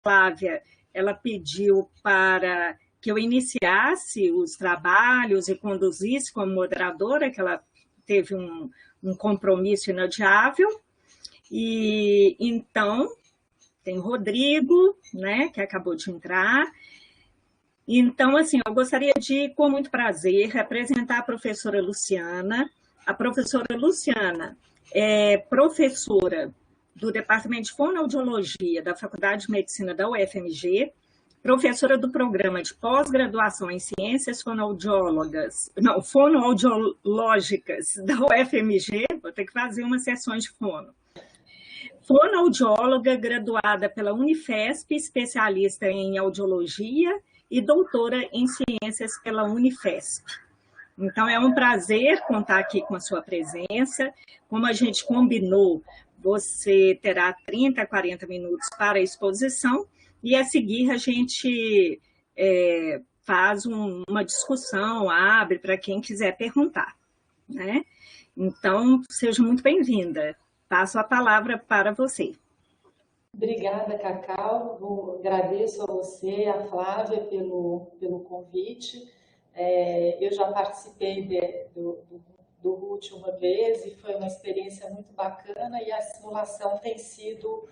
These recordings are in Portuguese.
Flávia, ela pediu para que eu iniciasse os trabalhos e conduzisse como moderadora, que ela teve um compromisso inadiável. E então, tem o Rodrigo, né, que acabou de entrar. Então, assim, eu gostaria de, com muito prazer, apresentar a professora Luciana. A professora Luciana é professora do Departamento de Fonoaudiologia da Faculdade de Medicina da UFMG, professora do programa de pós-graduação em Ciências Fonoaudiológicas da UFMG, vou ter que fazer umas sessões de fono. Fonoaudióloga graduada pela Unifesp, especialista em audiologia e doutora em ciências pela Unifesp. Então, é um prazer contar aqui com a sua presença. Como a gente combinou, você terá 30 a 40 minutos para a exposição e, a seguir, a gente faz uma discussão, abre para quem quiser perguntar, né? Então, seja muito bem-vinda. Passo a palavra para você. Obrigada, Cacau. Agradeço a você, a Flávia, pelo convite. Eu já participei do RUT uma vez e foi uma experiência muito bacana, e a simulação tem sido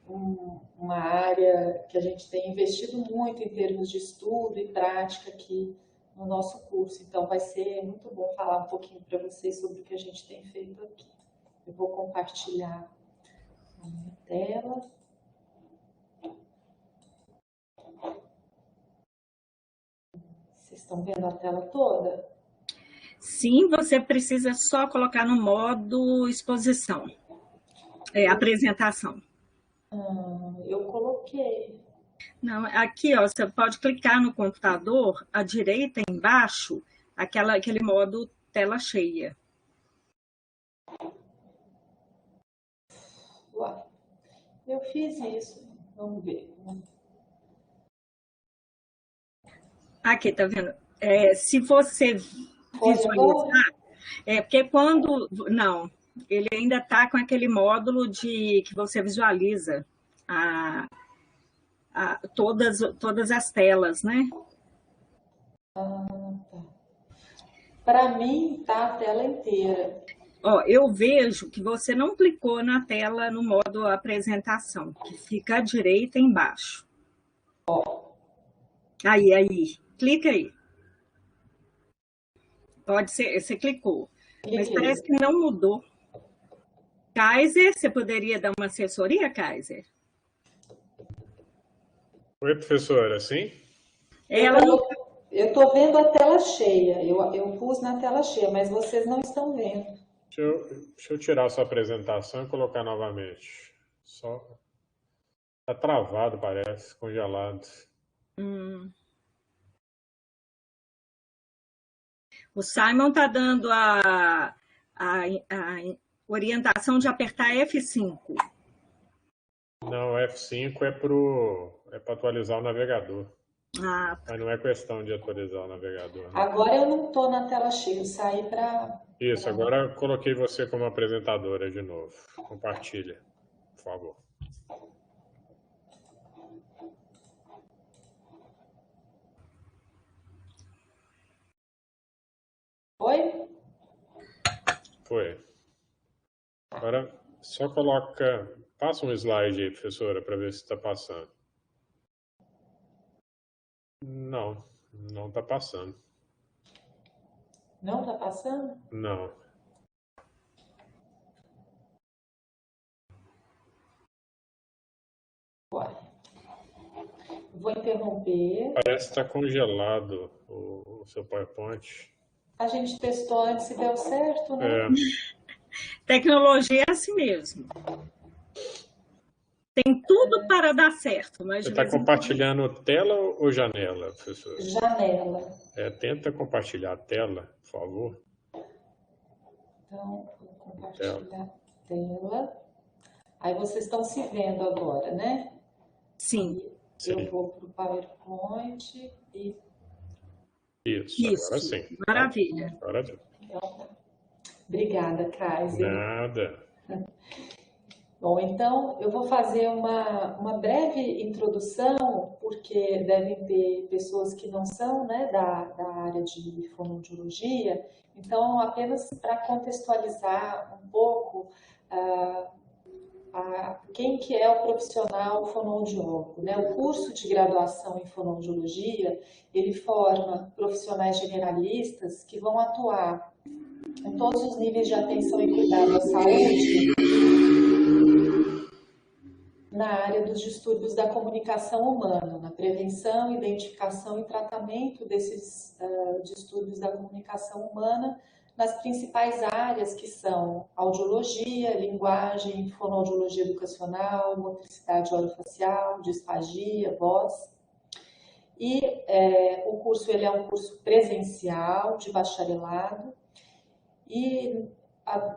uma área que a gente tem investido muito em termos de estudo e prática aqui no nosso curso. Então, vai ser muito bom falar um pouquinho para vocês sobre o que a gente tem feito aqui. Eu vou compartilhar a minha tela. Vocês estão vendo a tela toda? Sim, você precisa só colocar no modo exposição, apresentação. Eu coloquei. Não, aqui, ó, você pode clicar no computador, à direita embaixo, aquele modo tela cheia. Ué, eu fiz isso. Vamos ver. Aqui, tá vendo? Se você visualizar, porque quando... Não, ele ainda está com aquele módulo que você visualiza todas as telas, né? Tá. Para mim, tá a tela inteira. Ó, eu vejo que você não clicou na tela no modo apresentação, que fica à direita embaixo. Ó. Aí. Clica aí. Pode ser, você clicou. Mas parece que não mudou. Kaiser, você poderia dar uma assessoria, Kaiser? Oi, professora, sim? Eu estou vendo a tela cheia. Eu pus na tela cheia, mas vocês não estão vendo. Deixa eu tirar a sua apresentação e colocar novamente. Tá travado, parece, congelado. O Simon está dando a orientação de apertar F5. Não, F5 é para atualizar o navegador. Tá. Mas não é questão de atualizar o navegador. Né? Agora eu não estou na tela cheia, eu saí para... Isso, agora eu coloquei você como apresentadora de novo. Compartilha, por favor. Oi? Foi. Agora só passa um slide aí, professora, para ver se está passando. Não está passando. Não está passando? Não. Ué. Vou interromper. Parece que está congelado o seu PowerPoint. A gente testou antes e deu certo, né? Tecnologia é assim mesmo. Tem tudo para dar certo. Mas você está compartilhando tela ou janela, professor? Janela. Tenta compartilhar a tela, por favor. Então, vou compartilhar a tela. Aí vocês estão se vendo agora, né? Sim. Eu vou para o PowerPoint e... Isso, agora sim. Maravilha. Agora sim. Então, obrigada, Kaiser. Nada. Bom, então eu vou fazer uma breve introdução, porque devem ter pessoas que não são, né, da área de fonoaudiologia, então apenas para contextualizar um pouco quem que é o profissional fonoaudiólogo, né? O curso de graduação em fonoaudiologia, ele forma profissionais generalistas que vão atuar em todos os níveis de atenção e cuidado à saúde na área dos distúrbios da comunicação humana, na prevenção, identificação e tratamento desses distúrbios da comunicação humana nas principais áreas que são audiologia, linguagem, fonoaudiologia educacional, motricidade orofacial, disfagia, voz. E o curso ele é um curso presencial de bacharelado e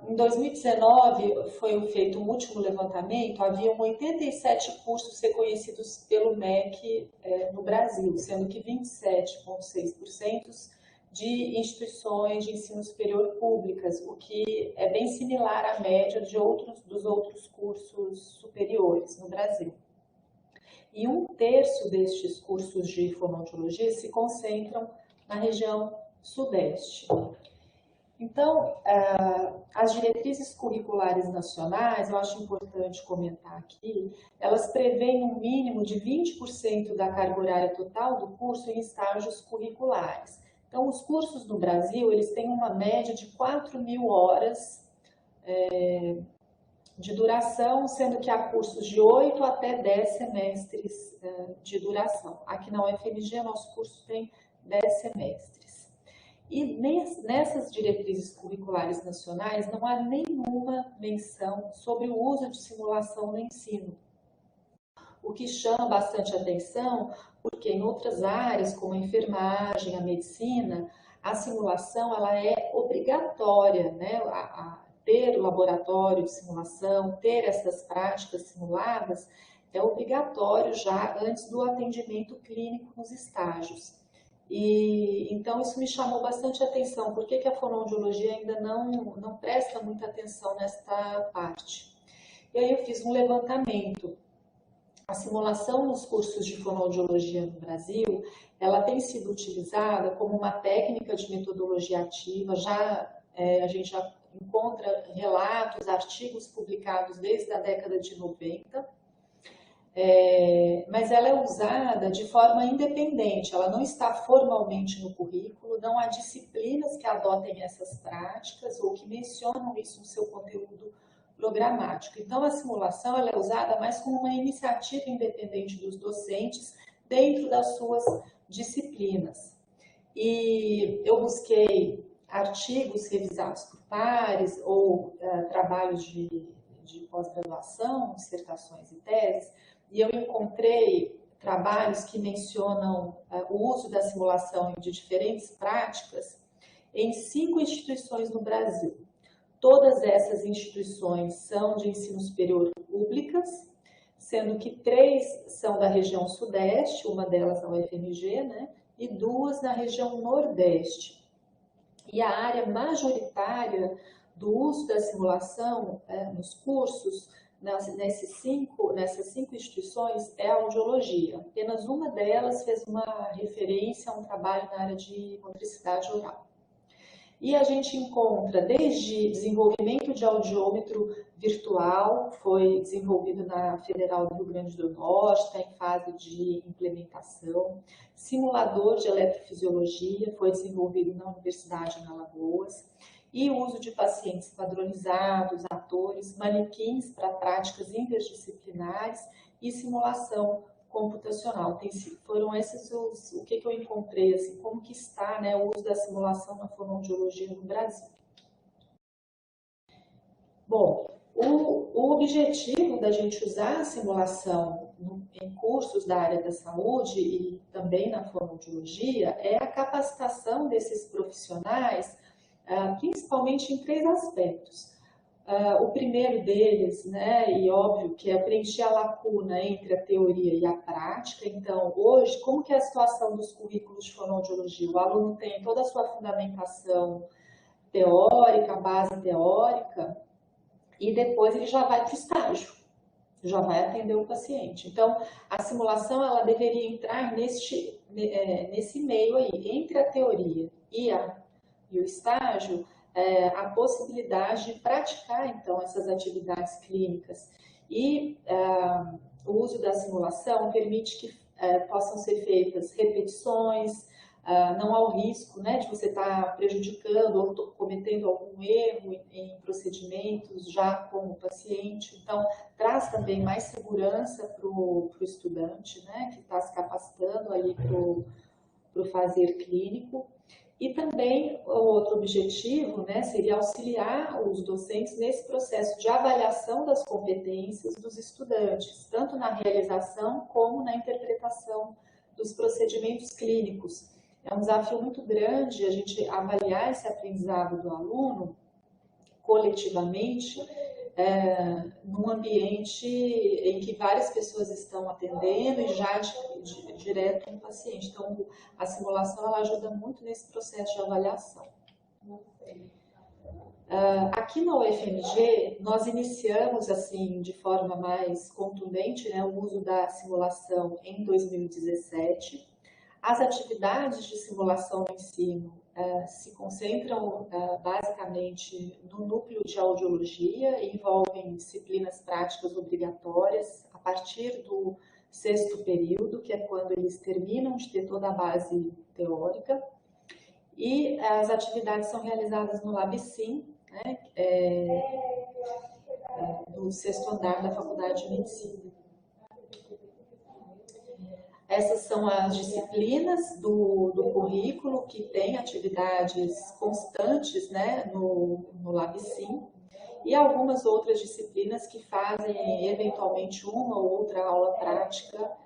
em 2019 foi feito um último levantamento, haviam 87 cursos reconhecidos pelo MEC no Brasil, sendo que 27,6% de instituições de ensino superior públicas, o que é bem similar à média dos outros cursos superiores no Brasil. E 1/3 destes cursos de fonoaudiologia se concentram na região sudeste. Então, as diretrizes curriculares nacionais, eu acho importante comentar aqui, elas prevêem um mínimo de 20% da carga horária total do curso em estágios curriculares. Então, os cursos no Brasil, eles têm uma média de 4.000 horas de duração, sendo que há cursos de 8 até 10 semestres de duração. Aqui na UFMG, nosso curso tem 10 semestres. E nessas diretrizes curriculares nacionais não há nenhuma menção sobre o uso de simulação no ensino. O que chama bastante atenção, porque em outras áreas, como a enfermagem, a medicina, a simulação ela é obrigatória, né? Ter o laboratório de simulação, ter essas práticas simuladas, é obrigatório já antes do atendimento clínico nos estágios. E então isso me chamou bastante atenção, por que a fonoaudiologia ainda não presta muita atenção nesta parte. E aí eu fiz um levantamento. A simulação nos cursos de fonoaudiologia no Brasil, ela tem sido utilizada como uma técnica de metodologia ativa, a gente já encontra relatos, artigos publicados desde a década de 90, mas ela é usada de forma independente, ela não está formalmente no currículo, não há disciplinas que adotem essas práticas ou que mencionam isso no seu conteúdo programático. Então, a simulação ela é usada mais como uma iniciativa independente dos docentes dentro das suas disciplinas. E eu busquei artigos revisados por pares ou trabalhos de pós-graduação, dissertações e teses, e eu encontrei trabalhos que mencionam o uso da simulação de diferentes práticas em 5 instituições no Brasil. Todas essas instituições são de ensino superior públicas, sendo que 3 são da região sudeste, uma delas na UFMG, né, e 2 na região nordeste. E a área majoritária do uso da simulação nos cursos, nessas 5 instituições, é a audiologia. Apenas uma delas fez uma referência a um trabalho na área de motricidade oral. E a gente encontra desde desenvolvimento de audiômetro virtual, foi desenvolvido na Federal do Rio Grande do Norte, está em fase de implementação. Simulador de eletrofisiologia, foi desenvolvido na Universidade de Alagoas. E o uso de pacientes padronizados, atores, manequins para práticas interdisciplinares e simulação computacional. Foram esses o que eu encontrei, assim, como que está, né, o uso da simulação na fonoaudiologia no Brasil. Bom, o objetivo da gente usar a simulação em cursos da área da saúde e também na fonoaudiologia é a capacitação desses profissionais, principalmente em 3 aspectos. O primeiro deles, né, e óbvio, que é preencher a lacuna entre a teoria e a prática. Então, hoje, como que é a situação dos currículos de fonoaudiologia? O aluno tem toda a sua fundamentação teórica, base teórica, e depois ele já vai para o estágio. já vai atender o paciente. Então, a simulação ela deveria entrar nesse meio aí, entre a teoria e o estágio, a possibilidade de praticar, então, essas atividades clínicas. E o uso da simulação permite que possam ser feitas repetições, não há o risco, né, de você estar prejudicando ou cometendo algum erro em procedimentos já com o paciente. Então, traz também mais segurança para o estudante, né, que está se capacitando ali para o fazer clínico. E também o outro objetivo, né, seria auxiliar os docentes nesse processo de avaliação das competências dos estudantes, tanto na realização como na interpretação dos procedimentos clínicos. É um desafio muito grande a gente avaliar esse aprendizado do aluno coletivamente, num ambiente em que várias pessoas estão atendendo e já direto no paciente. Então, a simulação ela ajuda muito nesse processo de avaliação. Aqui na UFMG, nós iniciamos assim de forma mais contundente, né, o uso da simulação em 2017. As atividades de simulação no ensino se concentram basicamente no núcleo de audiologia e envolvem disciplinas práticas obrigatórias a partir do 6º período, que é quando eles terminam de ter toda a base teórica. E as atividades são realizadas no LabSim, né, do 6º andar da Faculdade de Medicina. Essas são as disciplinas do currículo que tem atividades constantes, né, no LabSim, e algumas outras disciplinas que fazem eventualmente uma ou outra aula prática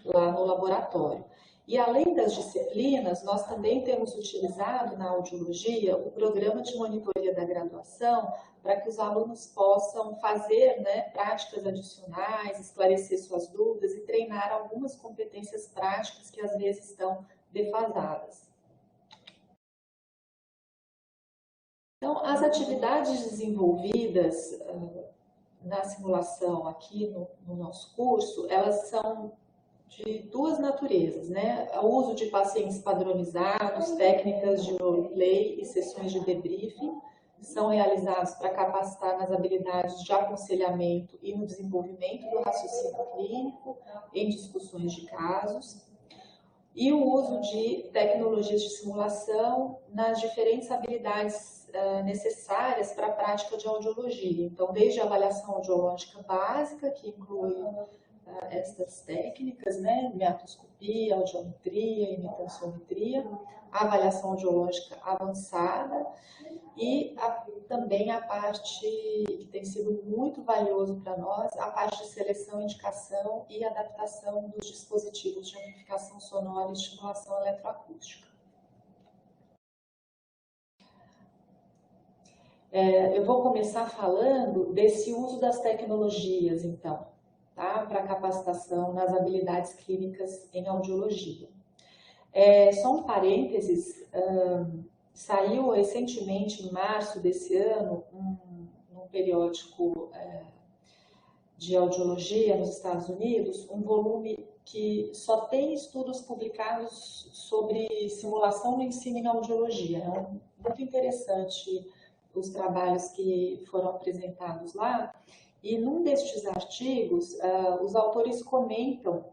lá no laboratório. E além das disciplinas, nós também temos utilizado na audiologia o programa de monitoria da graduação para que os alunos possam fazer, né, práticas adicionais, esclarecer suas dúvidas e treinar algumas competências práticas que às vezes estão defasadas. Então, as atividades desenvolvidas na simulação aqui no nosso curso, elas são de duas naturezas, né? O uso de pacientes padronizados, técnicas de roleplay e sessões de debriefing são realizados para capacitar nas habilidades de aconselhamento e no desenvolvimento do raciocínio clínico em discussões de casos. E o uso de tecnologias de simulação nas diferentes habilidades necessárias para a prática de audiologia. Então, desde a avaliação audiológica básica, que inclui estas técnicas, né, miatoscopia, audiometria, imitanciometria, a avaliação audiológica avançada e também a parte que tem sido muito valioso para nós, a parte de seleção, indicação e adaptação dos dispositivos de amplificação sonora e estimulação eletroacústica. Eu vou começar falando desse uso das tecnologias, então, tá? Para capacitação nas habilidades clínicas em audiologia. Só um parênteses, saiu recentemente, em março desse ano, num periódico de audiologia nos Estados Unidos, um volume que só tem estudos publicados sobre simulação no ensino em audiologia. É muito interessante os trabalhos que foram apresentados lá. E num destes artigos, os autores comentam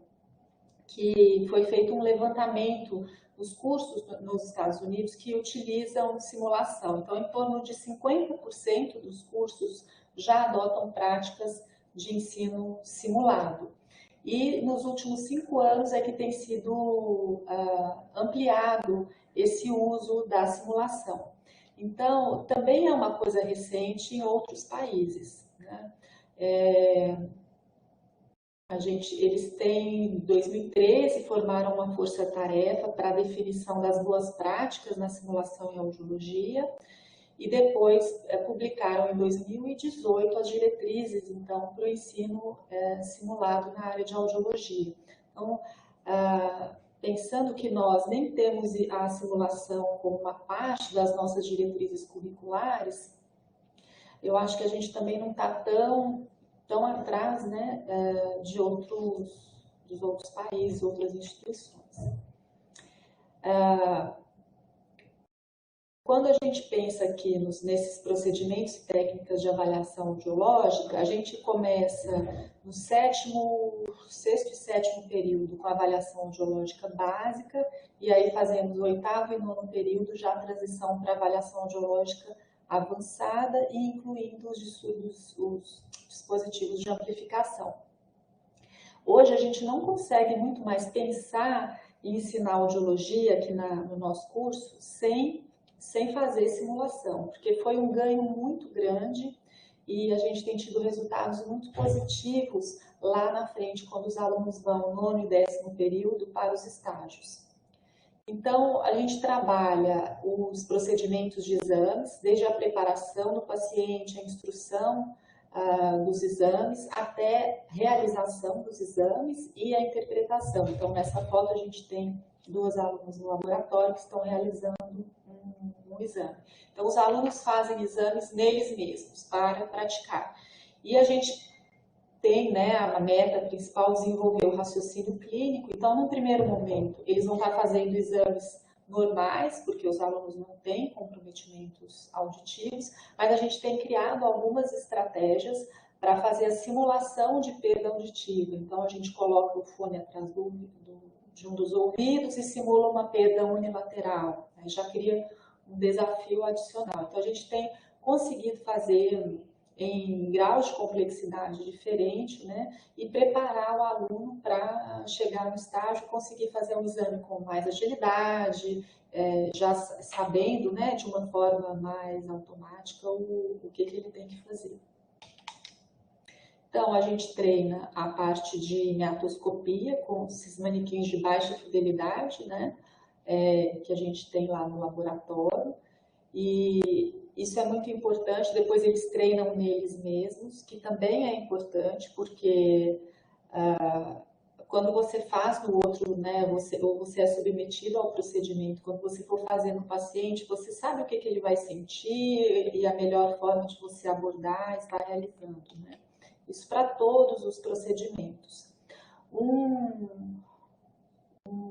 que foi feito um levantamento nos cursos nos Estados Unidos que utilizam simulação. Então, em torno de 50% dos cursos já adotam práticas de ensino simulado. E nos últimos 5 anos é que tem sido ampliado esse uso da simulação. Então, também é uma coisa recente em outros países, né? Eles têm, em 2013, formaram uma força-tarefa para a definição das boas práticas na simulação em audiologia e depois publicaram em 2018 as diretrizes, então, para o ensino simulado na área de audiologia. Então, pensando que nós nem temos a simulação como uma parte das nossas diretrizes curriculares, eu acho que a gente também não está tão atrás, né, dos outros países, outras instituições. Quando a gente pensa aqui nesses procedimentos e técnicas de avaliação audiológica, a gente começa no sexto e sétimo período com a avaliação audiológica básica, e aí fazemos o oitavo e nono período já a transição para a avaliação audiológica avançada e incluindo os dispositivos de amplificação. Hoje a gente não consegue muito mais pensar em ensinar audiologia aqui no nosso curso sem fazer simulação, porque foi um ganho muito grande e a gente tem tido resultados muito positivos lá na frente, quando os alunos vão no nono e décimo período para os estágios. Então, a gente trabalha os procedimentos de exames, desde a preparação do paciente, a instrução dos exames, até realização dos exames e a interpretação. Então, nessa foto a gente tem 2 alunos no laboratório que estão realizando um exame. Então, os alunos fazem exames neles mesmos para praticar. E a gente tem, né, a meta principal, desenvolver o raciocínio clínico. Então, no primeiro momento, eles vão estar fazendo exames normais, porque os alunos não têm comprometimentos auditivos, mas a gente tem criado algumas estratégias para fazer a simulação de perda auditiva. Então, a gente coloca o fone atrás de um dos ouvidos e simula uma perda unilateral. Aí já cria um desafio adicional. Então, a gente tem conseguido fazer em graus de complexidade diferente, né, e preparar o aluno para chegar no estágio e conseguir fazer um exame com mais agilidade, já sabendo, né, de uma forma mais automática o que ele tem que fazer. Então, a gente treina a parte de meatoscopia com esses manequins de baixa fidelidade, né, que a gente tem lá no laboratório, e isso é muito importante. Depois eles treinam neles mesmos, que também é importante, porque quando você faz no outro, né, você é submetido ao procedimento, quando você for fazer no paciente, você sabe o que ele vai sentir e a melhor forma de você abordar, estar realizando, né? Isso para todos os procedimentos. Um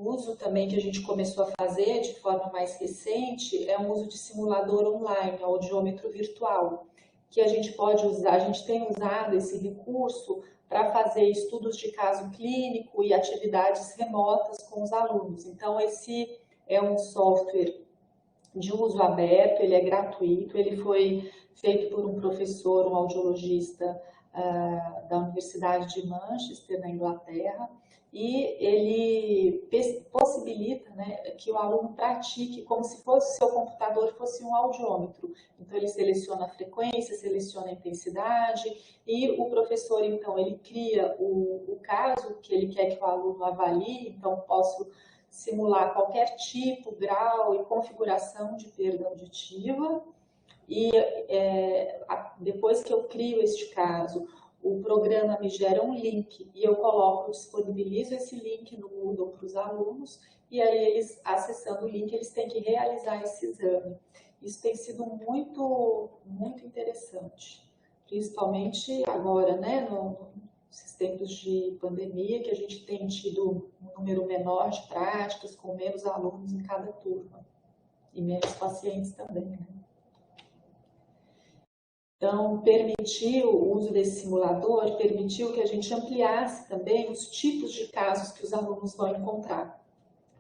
uso também que a gente começou a fazer de forma mais recente é um uso de simulador online, audiômetro virtual, que a gente pode usar, a gente tem usado esse recurso para fazer estudos de caso clínico e atividades remotas com os alunos. Então, esse é um software de uso aberto, ele é gratuito, ele foi feito por um professor, um audiologista da Universidade de Manchester, na Inglaterra, e ele possibilita, né, que o aluno pratique como se fosse seu computador fosse um audiômetro. Então, ele seleciona a frequência, seleciona a intensidade, e o professor, então, ele cria o caso que ele quer que o aluno avalie. Então, posso simular qualquer tipo, grau e configuração de perda auditiva, e depois que eu crio este caso, o programa me gera um link e eu disponibilizo esse link no Moodle para os alunos, e aí eles, acessando o link, eles têm que realizar esse exame. Isso tem sido muito, muito interessante, principalmente agora, né, nesses tempos de pandemia, que a gente tem tido um número menor de práticas, com menos alunos em cada turma, e menos pacientes também, né? Então, permitiu o uso desse simulador, permitiu que a gente ampliasse também os tipos de casos que os alunos vão encontrar.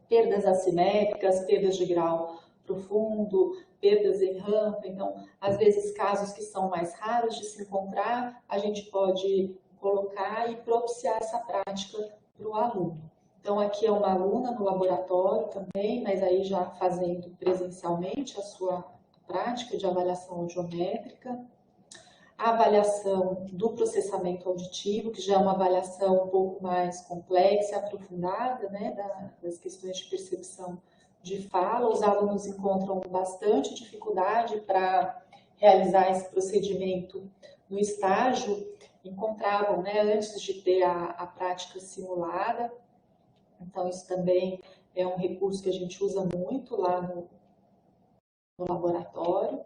Perdas assimétricas, perdas de grau profundo, perdas em rampa. Então, às vezes, casos que são mais raros de se encontrar, a gente pode colocar e propiciar essa prática para o aluno. Então, aqui é uma aluna no laboratório também, mas aí já fazendo presencialmente a sua prática de avaliação audiométrica. A avaliação do processamento auditivo, que já é uma avaliação um pouco mais complexa e aprofundada, né, das questões de percepção de fala. Os alunos encontram bastante dificuldade para realizar esse procedimento no estágio, encontravam, né, antes de ter a prática simulada. Então, isso também é um recurso que a gente usa muito lá no laboratório.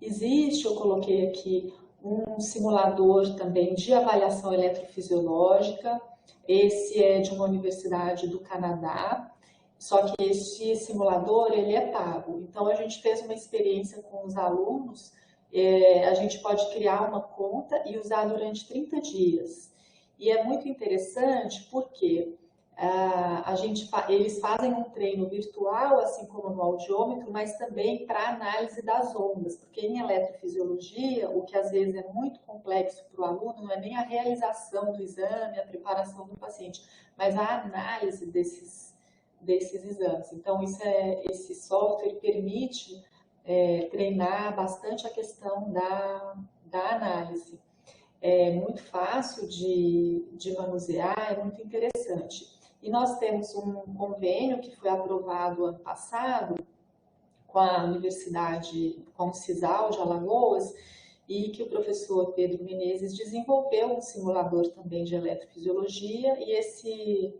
Existe, eu coloquei aqui, um simulador também de avaliação eletrofisiológica. Esse é de uma universidade do Canadá, só que esse simulador ele é pago. Então a gente fez uma experiência com os alunos, a gente pode criar uma conta e usar durante 30 dias. E é muito interessante porque eles fazem um treino virtual, assim como no audiômetro, mas também para análise das ondas, porque em eletrofisiologia, o que às vezes é muito complexo para o aluno não é nem a realização do exame, a preparação do paciente, mas a análise desses exames. Então, esse software permite treinar bastante a questão da análise. É muito fácil de manusear, é muito interessante. E nós temos um convênio que foi aprovado ano passado com a Universidade, com o CISAL de Alagoas, e que o professor Pedro Menezes desenvolveu um simulador também de eletrofisiologia, e esse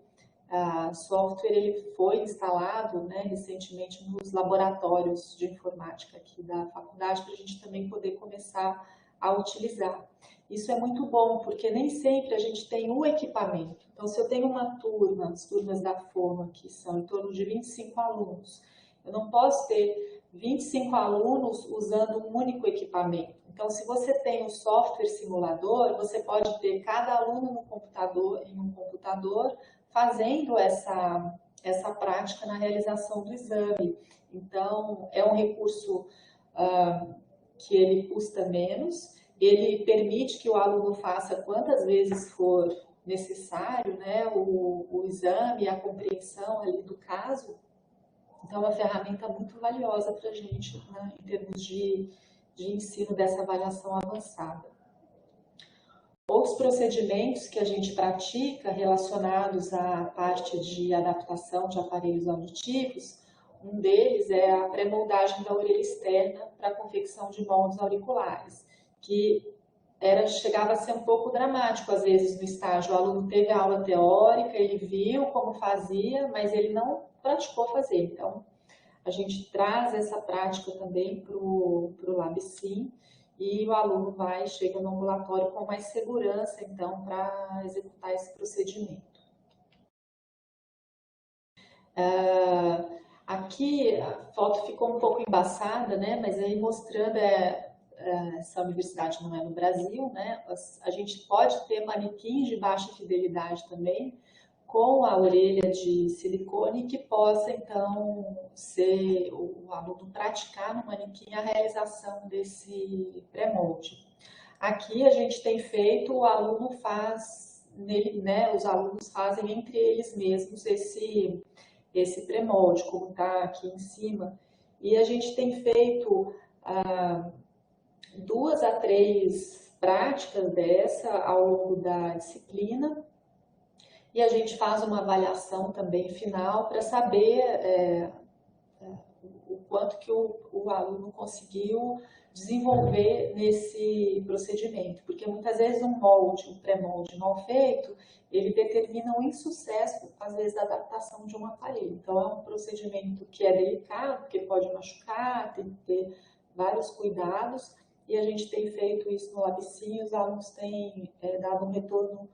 software ele foi instalado, né, recentemente nos laboratórios de informática aqui da faculdade, para a gente também poder começar a utilizar. Isso é muito bom, porque nem sempre a gente tem o equipamento. Então, se eu tenho uma turma, as turmas da FOMA, que são em torno de 25 alunos, eu não posso ter 25 alunos usando um único equipamento. Então, se você tem um software simulador, você pode ter cada aluno no computador, em um computador, fazendo essa prática na realização do exame. Então, é um recurso que ele custa menos, ele permite que o aluno faça quantas vezes for necessário, né, o exame, a compreensão ali do caso. Então, é uma ferramenta muito valiosa para a gente, né, em termos de ensino dessa avaliação avançada. Outros procedimentos que a gente pratica relacionados à parte de adaptação de aparelhos auditivos, um deles é a pré-moldagem da orelha externa para a confecção de moldes auriculares, que chegava a ser um pouco dramático, às vezes, no estágio. O aluno teve a aula teórica, ele viu como fazia, mas ele não praticou fazer. Então, a gente traz essa prática também para o LabSim, e o aluno chega no ambulatório com mais segurança, então, para executar esse procedimento. Aqui a foto ficou um pouco embaçada, né? Mas aí mostrando essa universidade não é no Brasil, né? A gente pode ter manequins de baixa fidelidade também, com a orelha de silicone, que possa, então, ser o aluno praticar no manequim a realização desse pré-molde. Aqui a gente tem feito, o aluno faz, né, os alunos fazem entre eles mesmos esse pré-molde, como está aqui em cima, e a gente tem feito 2 a 3 práticas dessa ao longo da disciplina, e a gente faz uma avaliação também final para saber o quanto que o aluno conseguiu desenvolver nesse procedimento, porque muitas vezes um pré-molde mal feito, ele determina um insucesso, às vezes, da adaptação de um aparelho. Então, é um procedimento que é delicado, porque pode machucar, tem que ter vários cuidados, e a gente tem feito isso no LabSim, os alunos têm dado um retorno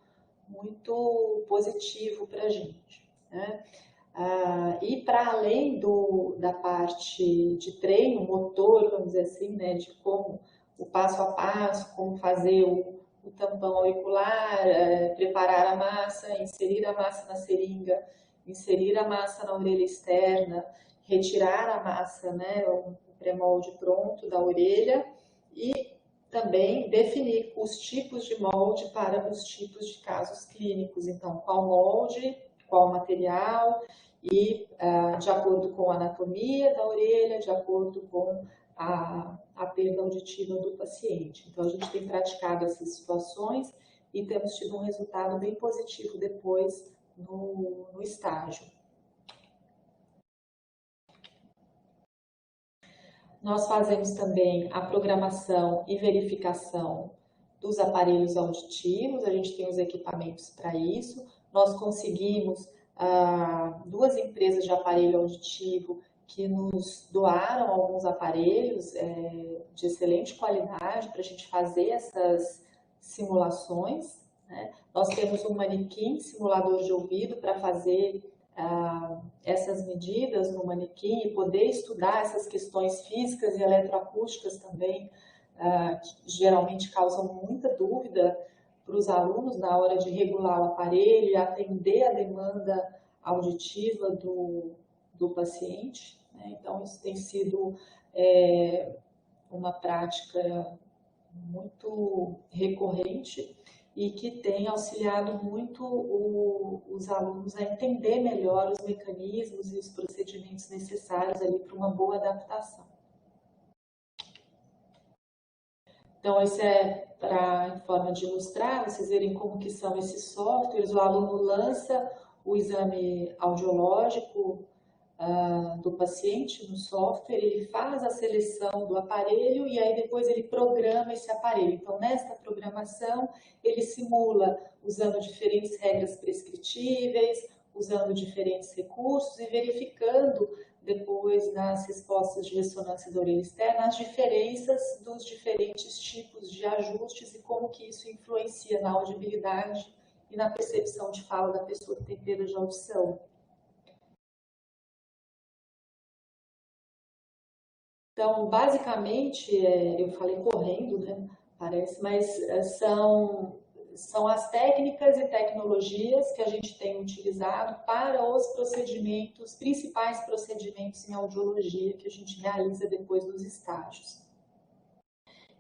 muito positivo para a gente, né? E para além da parte de treino motor, vamos dizer assim, né, de como o passo a passo, como fazer o tampão auricular, preparar a massa, inserir a massa na seringa, inserir a massa na orelha externa, retirar a massa, né, o pré-molde pronto da orelha, e também definir os tipos de molde para os tipos de casos clínicos. Então, qual molde, qual material, e de acordo com a anatomia da orelha, de acordo com a perda auditiva do paciente. Então, a gente tem praticado essas situações e temos tido um resultado bem positivo depois no estágio. Nós fazemos também a programação e verificação dos aparelhos auditivos, a gente tem os equipamentos para isso. Nós conseguimos 2 empresas de aparelho auditivo que nos doaram alguns aparelhos de excelente qualidade para a gente fazer essas simulações, né? Nós temos um manequim simulador de ouvido para fazer essas medidas no manequim e poder estudar essas questões físicas e eletroacústicas também, que geralmente causam muita dúvida para os alunos na hora de regular o aparelho e atender a demanda auditiva do paciente, né? Então, isso tem sido uma prática muito recorrente e que tem auxiliado muito os alunos a entender melhor os mecanismos e os procedimentos necessários ali para uma boa adaptação. Então, isso em forma de ilustrar, vocês verem como que são esses softwares. O aluno lança o exame audiológico do paciente no software, ele faz a seleção do aparelho e aí depois ele programa esse aparelho. Então, nesta programação, ele simula usando diferentes regras prescritíveis, usando diferentes recursos e verificando depois nas respostas de ressonância da orelha externa as diferenças dos diferentes tipos de ajustes e como que isso influencia na audibilidade e na percepção de fala da pessoa que tem perda de audição. Então, basicamente, eu falei correndo, né? Parece, mas são as técnicas e tecnologias que a gente tem utilizado para os procedimentos, principais procedimentos em audiologia que a gente realiza depois dos estágios.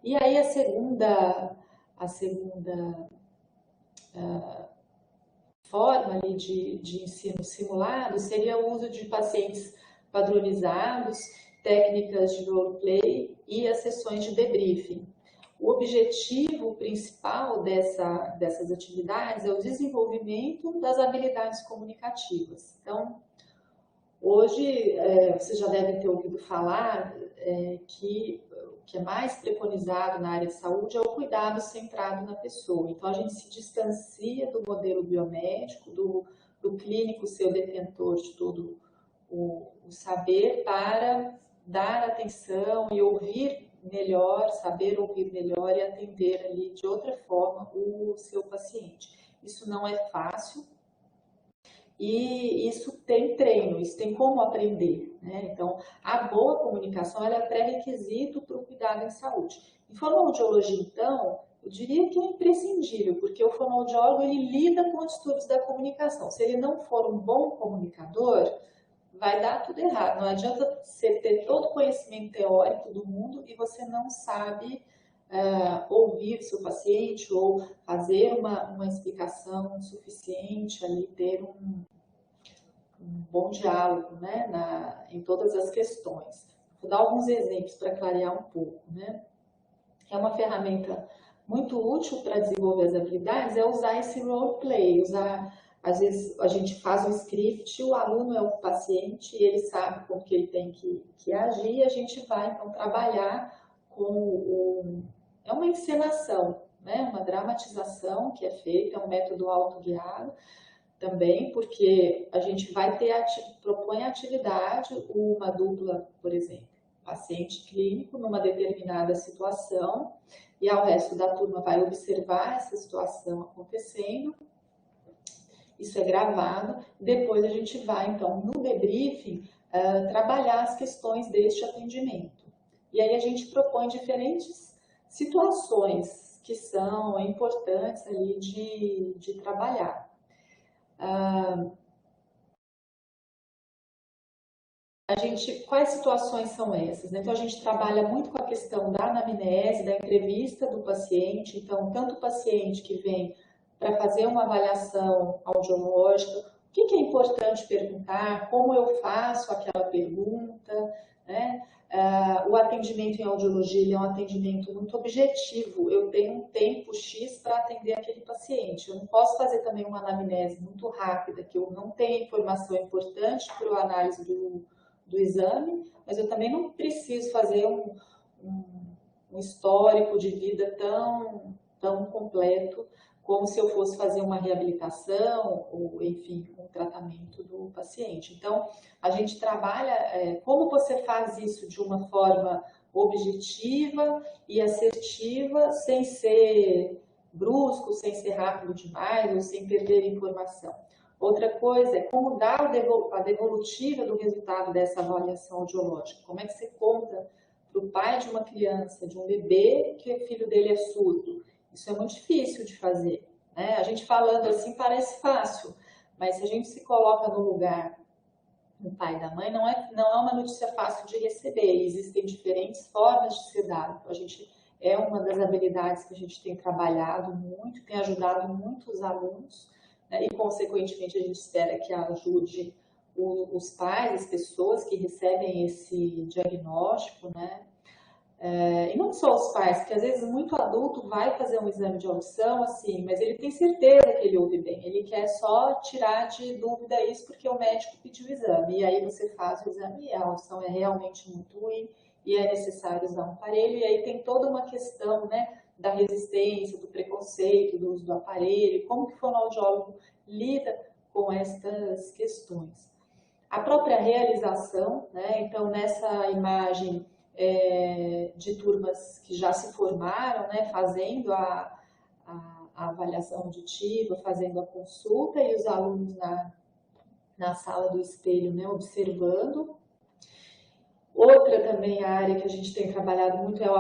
E aí a segunda forma ali de ensino simulado seria o uso de pacientes padronizados, técnicas de roleplay e as sessões de debriefing. O objetivo principal dessas atividades é o desenvolvimento das habilidades comunicativas. Então, hoje, vocês já devem ter ouvido falar que o que é mais preconizado na área de saúde é o cuidado centrado na pessoa. Então, a gente se distancia do modelo biomédico, do clínico ser o detentor de todo o saber, para dar atenção e ouvir melhor, saber ouvir melhor e atender ali de outra forma o seu paciente. Isso não é fácil e isso tem treino, isso tem como aprender, né? Então, a boa comunicação ela é pré-requisito para o cuidado em saúde. Em fonoaudiologia, então, eu diria que é imprescindível, porque o fonoaudiólogo ele lida com os distúrbios da comunicação. Se ele não for um bom comunicador, vai dar tudo errado. Não adianta você ter todo o conhecimento teórico do mundo e você não sabe ouvir o seu paciente ou fazer uma explicação suficiente ali, ter um bom diálogo, né, em todas as questões. Vou dar alguns exemplos para clarear um pouco, né? É uma ferramenta muito útil para desenvolver as habilidades, é usar esse roleplay, às vezes a gente faz um script, o aluno é o paciente, ele sabe como que ele tem que agir, e a gente vai então trabalhar com é uma encenação, né? Uma dramatização que é feita, é um método autoguiado também, porque a gente vai propõe a atividade, uma dupla, por exemplo, paciente clínico numa determinada situação, e ao resto da turma vai observar essa situação acontecendo. Isso é gravado, depois a gente vai, então, no debriefing, trabalhar as questões deste atendimento. E aí a gente propõe diferentes situações que são importantes ali de trabalhar. Quais situações são essas? Então, a gente trabalha muito com a questão da anamnese, da entrevista do paciente. Então, tanto o paciente que vem para fazer uma avaliação audiológica, o que é importante perguntar, como eu faço aquela pergunta, né? O atendimento em audiologia é um atendimento muito objetivo, eu tenho um tempo X para atender aquele paciente, eu não posso fazer também uma anamnese muito rápida, que eu não tenho informação importante para a análise do exame, mas eu também não preciso fazer um histórico de vida tão completo como se eu fosse fazer uma reabilitação ou, enfim, um tratamento do paciente. Então, a gente trabalha como você faz isso de uma forma objetiva e assertiva, sem ser brusco, sem ser rápido demais ou sem perder informação. Outra coisa é como dar a devolutiva do resultado dessa avaliação audiológica. Como é que você conta para o pai de uma criança, de um bebê, que o filho dele é surdo? Isso é muito difícil de fazer, né? A gente falando assim parece fácil, mas se a gente se coloca no lugar do pai e da mãe, não é uma notícia fácil de receber. Existem diferentes formas de ser dado. Então, é uma das habilidades que a gente tem trabalhado muito, tem ajudado muito os alunos, né? E, consequentemente, a gente espera que ajude os pais, as pessoas que recebem esse diagnóstico, né? E não só os pais, porque às vezes muito adulto vai fazer um exame de audição, assim, mas ele tem certeza que ele ouve bem, ele quer só tirar de dúvida isso porque o médico pediu o exame, e aí você faz o exame e a audição é realmente muito ruim e é necessário usar um aparelho, e aí tem toda uma questão, né, da resistência, do preconceito, do uso do aparelho, como que o fonoaudiólogo lida com estas questões. A própria realização, né, então nessa imagem de turmas que já se formaram, né, fazendo a avaliação auditiva, fazendo a consulta e os alunos na sala do espelho, né, observando. Outra também área que a gente tem trabalhado muito é o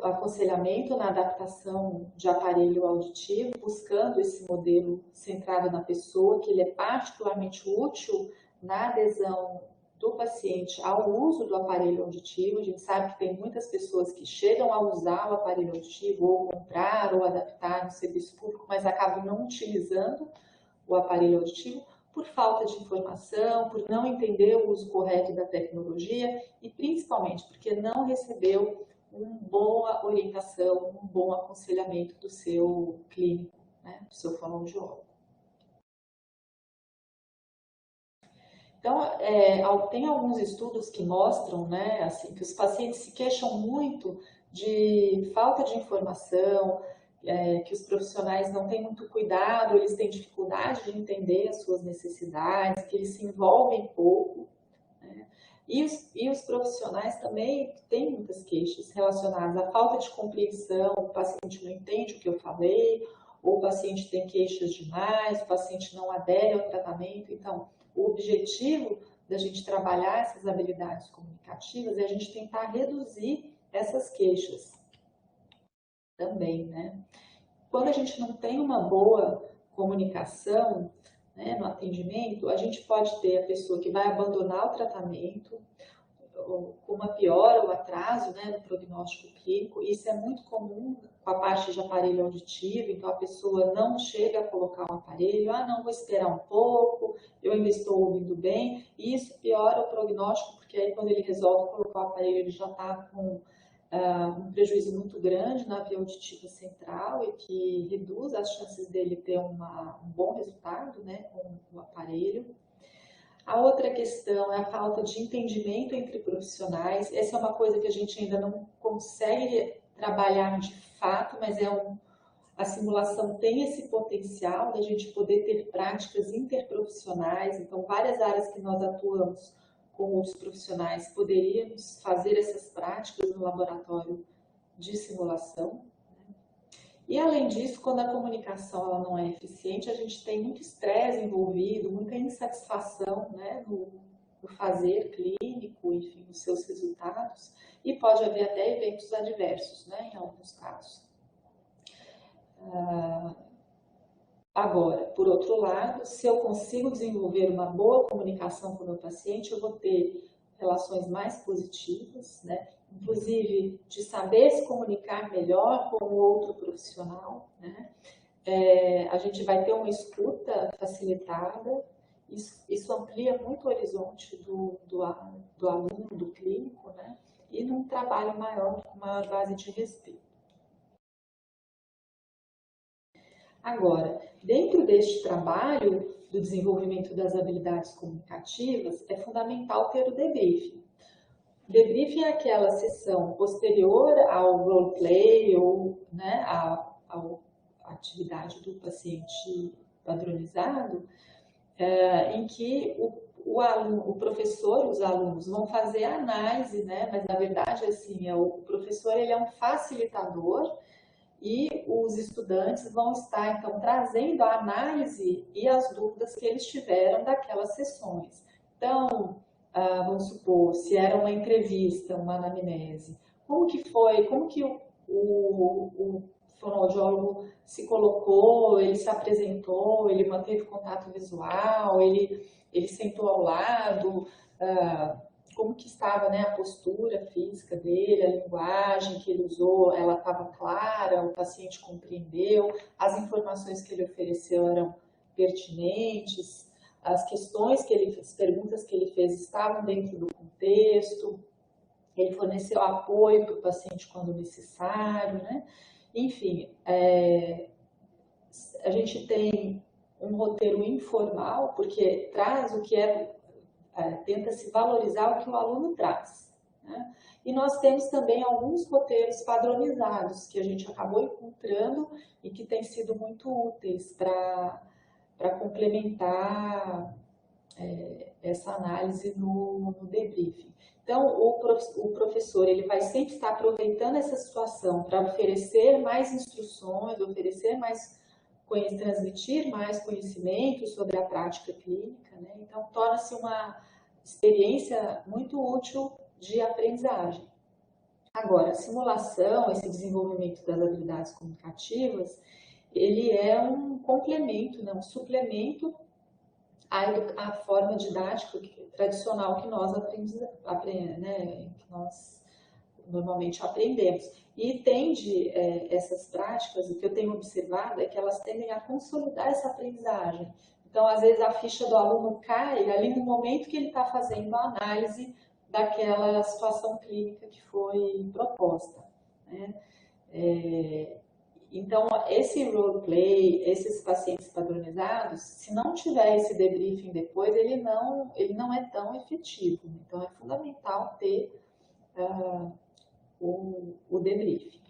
aconselhamento na adaptação de aparelho auditivo, buscando esse modelo centrado na pessoa, que ele é particularmente útil na adesão do paciente ao uso do aparelho auditivo. A gente sabe que tem muitas pessoas que chegam a usar o aparelho auditivo, ou comprar, ou adaptar no serviço público, mas acabam não utilizando o aparelho auditivo por falta de informação, por não entender o uso correto da tecnologia e principalmente porque não recebeu uma boa orientação, um bom aconselhamento do seu clínico, né, do seu fonoaudiólogo. Então, tem alguns estudos que mostram, né, assim, que os pacientes se queixam muito de falta de informação, que os profissionais não têm muito cuidado, eles têm dificuldade de entender as suas necessidades, que eles se envolvem pouco, né? E os profissionais também têm muitas queixas relacionadas à falta de compreensão, o paciente não entende o que eu falei, ou o paciente tem queixas demais, o paciente não adere ao tratamento. Então, o objetivo da gente trabalhar essas habilidades comunicativas é a gente tentar reduzir essas queixas também, né? Quando a gente não tem uma boa comunicação, né, no atendimento, a gente pode ter a pessoa que vai abandonar o tratamento, com uma piora ou atraso, né, no prognóstico clínico. Isso é muito comum com a parte de aparelho auditivo, então a pessoa não chega a colocar um aparelho, não, vou esperar um pouco, eu ainda estou ouvindo bem, e isso piora o prognóstico, porque aí quando ele resolve colocar o aparelho, ele já está com um prejuízo muito grande na via auditiva central e que reduz as chances dele ter um bom resultado, né, com o aparelho. A outra questão é a falta de entendimento entre profissionais. Essa é uma coisa que a gente ainda não consegue trabalhar de fato, mas a simulação tem esse potencial da gente poder ter práticas interprofissionais. Então, várias áreas que nós atuamos com os profissionais poderíamos fazer essas práticas no laboratório de simulação. E, além disso, quando a comunicação ela não é eficiente, a gente tem muito estresse envolvido, muita insatisfação, né, no fazer clínico, enfim, nos seus resultados, e pode haver até eventos adversos, né, em alguns casos. Agora, por outro lado, se eu consigo desenvolver uma boa comunicação com o meu paciente, eu vou ter relações mais positivas, né? Inclusive de saber se comunicar melhor com o outro profissional, né? A gente vai ter uma escuta facilitada, isso amplia muito o horizonte do aluno, do clínico, né? E num trabalho maior, com maior base de respeito. Agora, dentro deste trabalho do desenvolvimento das habilidades comunicativas, é fundamental ter o debriefing. O debriefing é aquela sessão posterior ao roleplay ou, né, atividade do paciente padronizado, em que o professor, os alunos vão fazer a análise, né? Mas na verdade assim, o professor ele é um facilitador e os estudantes vão estar então trazendo a análise e as dúvidas que eles tiveram daquelas sessões. Então, vamos supor, se era uma entrevista, uma anamnese, como que foi, como que o fonoaudiólogo se colocou, ele se apresentou, ele manteve contato visual, ele sentou ao lado, como que estava, né, a postura física dele, a linguagem que ele usou, ela estava clara, o paciente compreendeu, as informações que ele ofereceu eram pertinentes, as questões que ele fez, as perguntas que ele fez estavam dentro do contexto, ele forneceu apoio para o paciente quando necessário, né? Enfim, a gente tem um roteiro informal, porque traz o que tenta se valorizar o que o aluno traz, né? E nós temos também alguns roteiros padronizados que a gente acabou encontrando e que têm sido muito úteis para complementar essa análise no debriefing. Então, o professor ele vai sempre estar aproveitando essa situação para oferecer mais instruções, transmitir mais conhecimento sobre a prática clínica, né? Então, torna-se uma experiência muito útil de aprendizagem. Agora, a simulação, esse desenvolvimento das habilidades comunicativas, ele é um complemento, né? Um suplemento à forma didática tradicional que nós normalmente aprendemos. E tende, essas práticas, o que eu tenho observado é que elas tendem a consolidar essa aprendizagem. Então, às vezes, a ficha do aluno cai ali no momento que ele está fazendo a análise daquela situação clínica que foi proposta, né? Então, esse roleplay, esses pacientes padronizados, se não tiver esse debriefing depois, ele não é tão efetivo. Então, é fundamental ter o debriefing.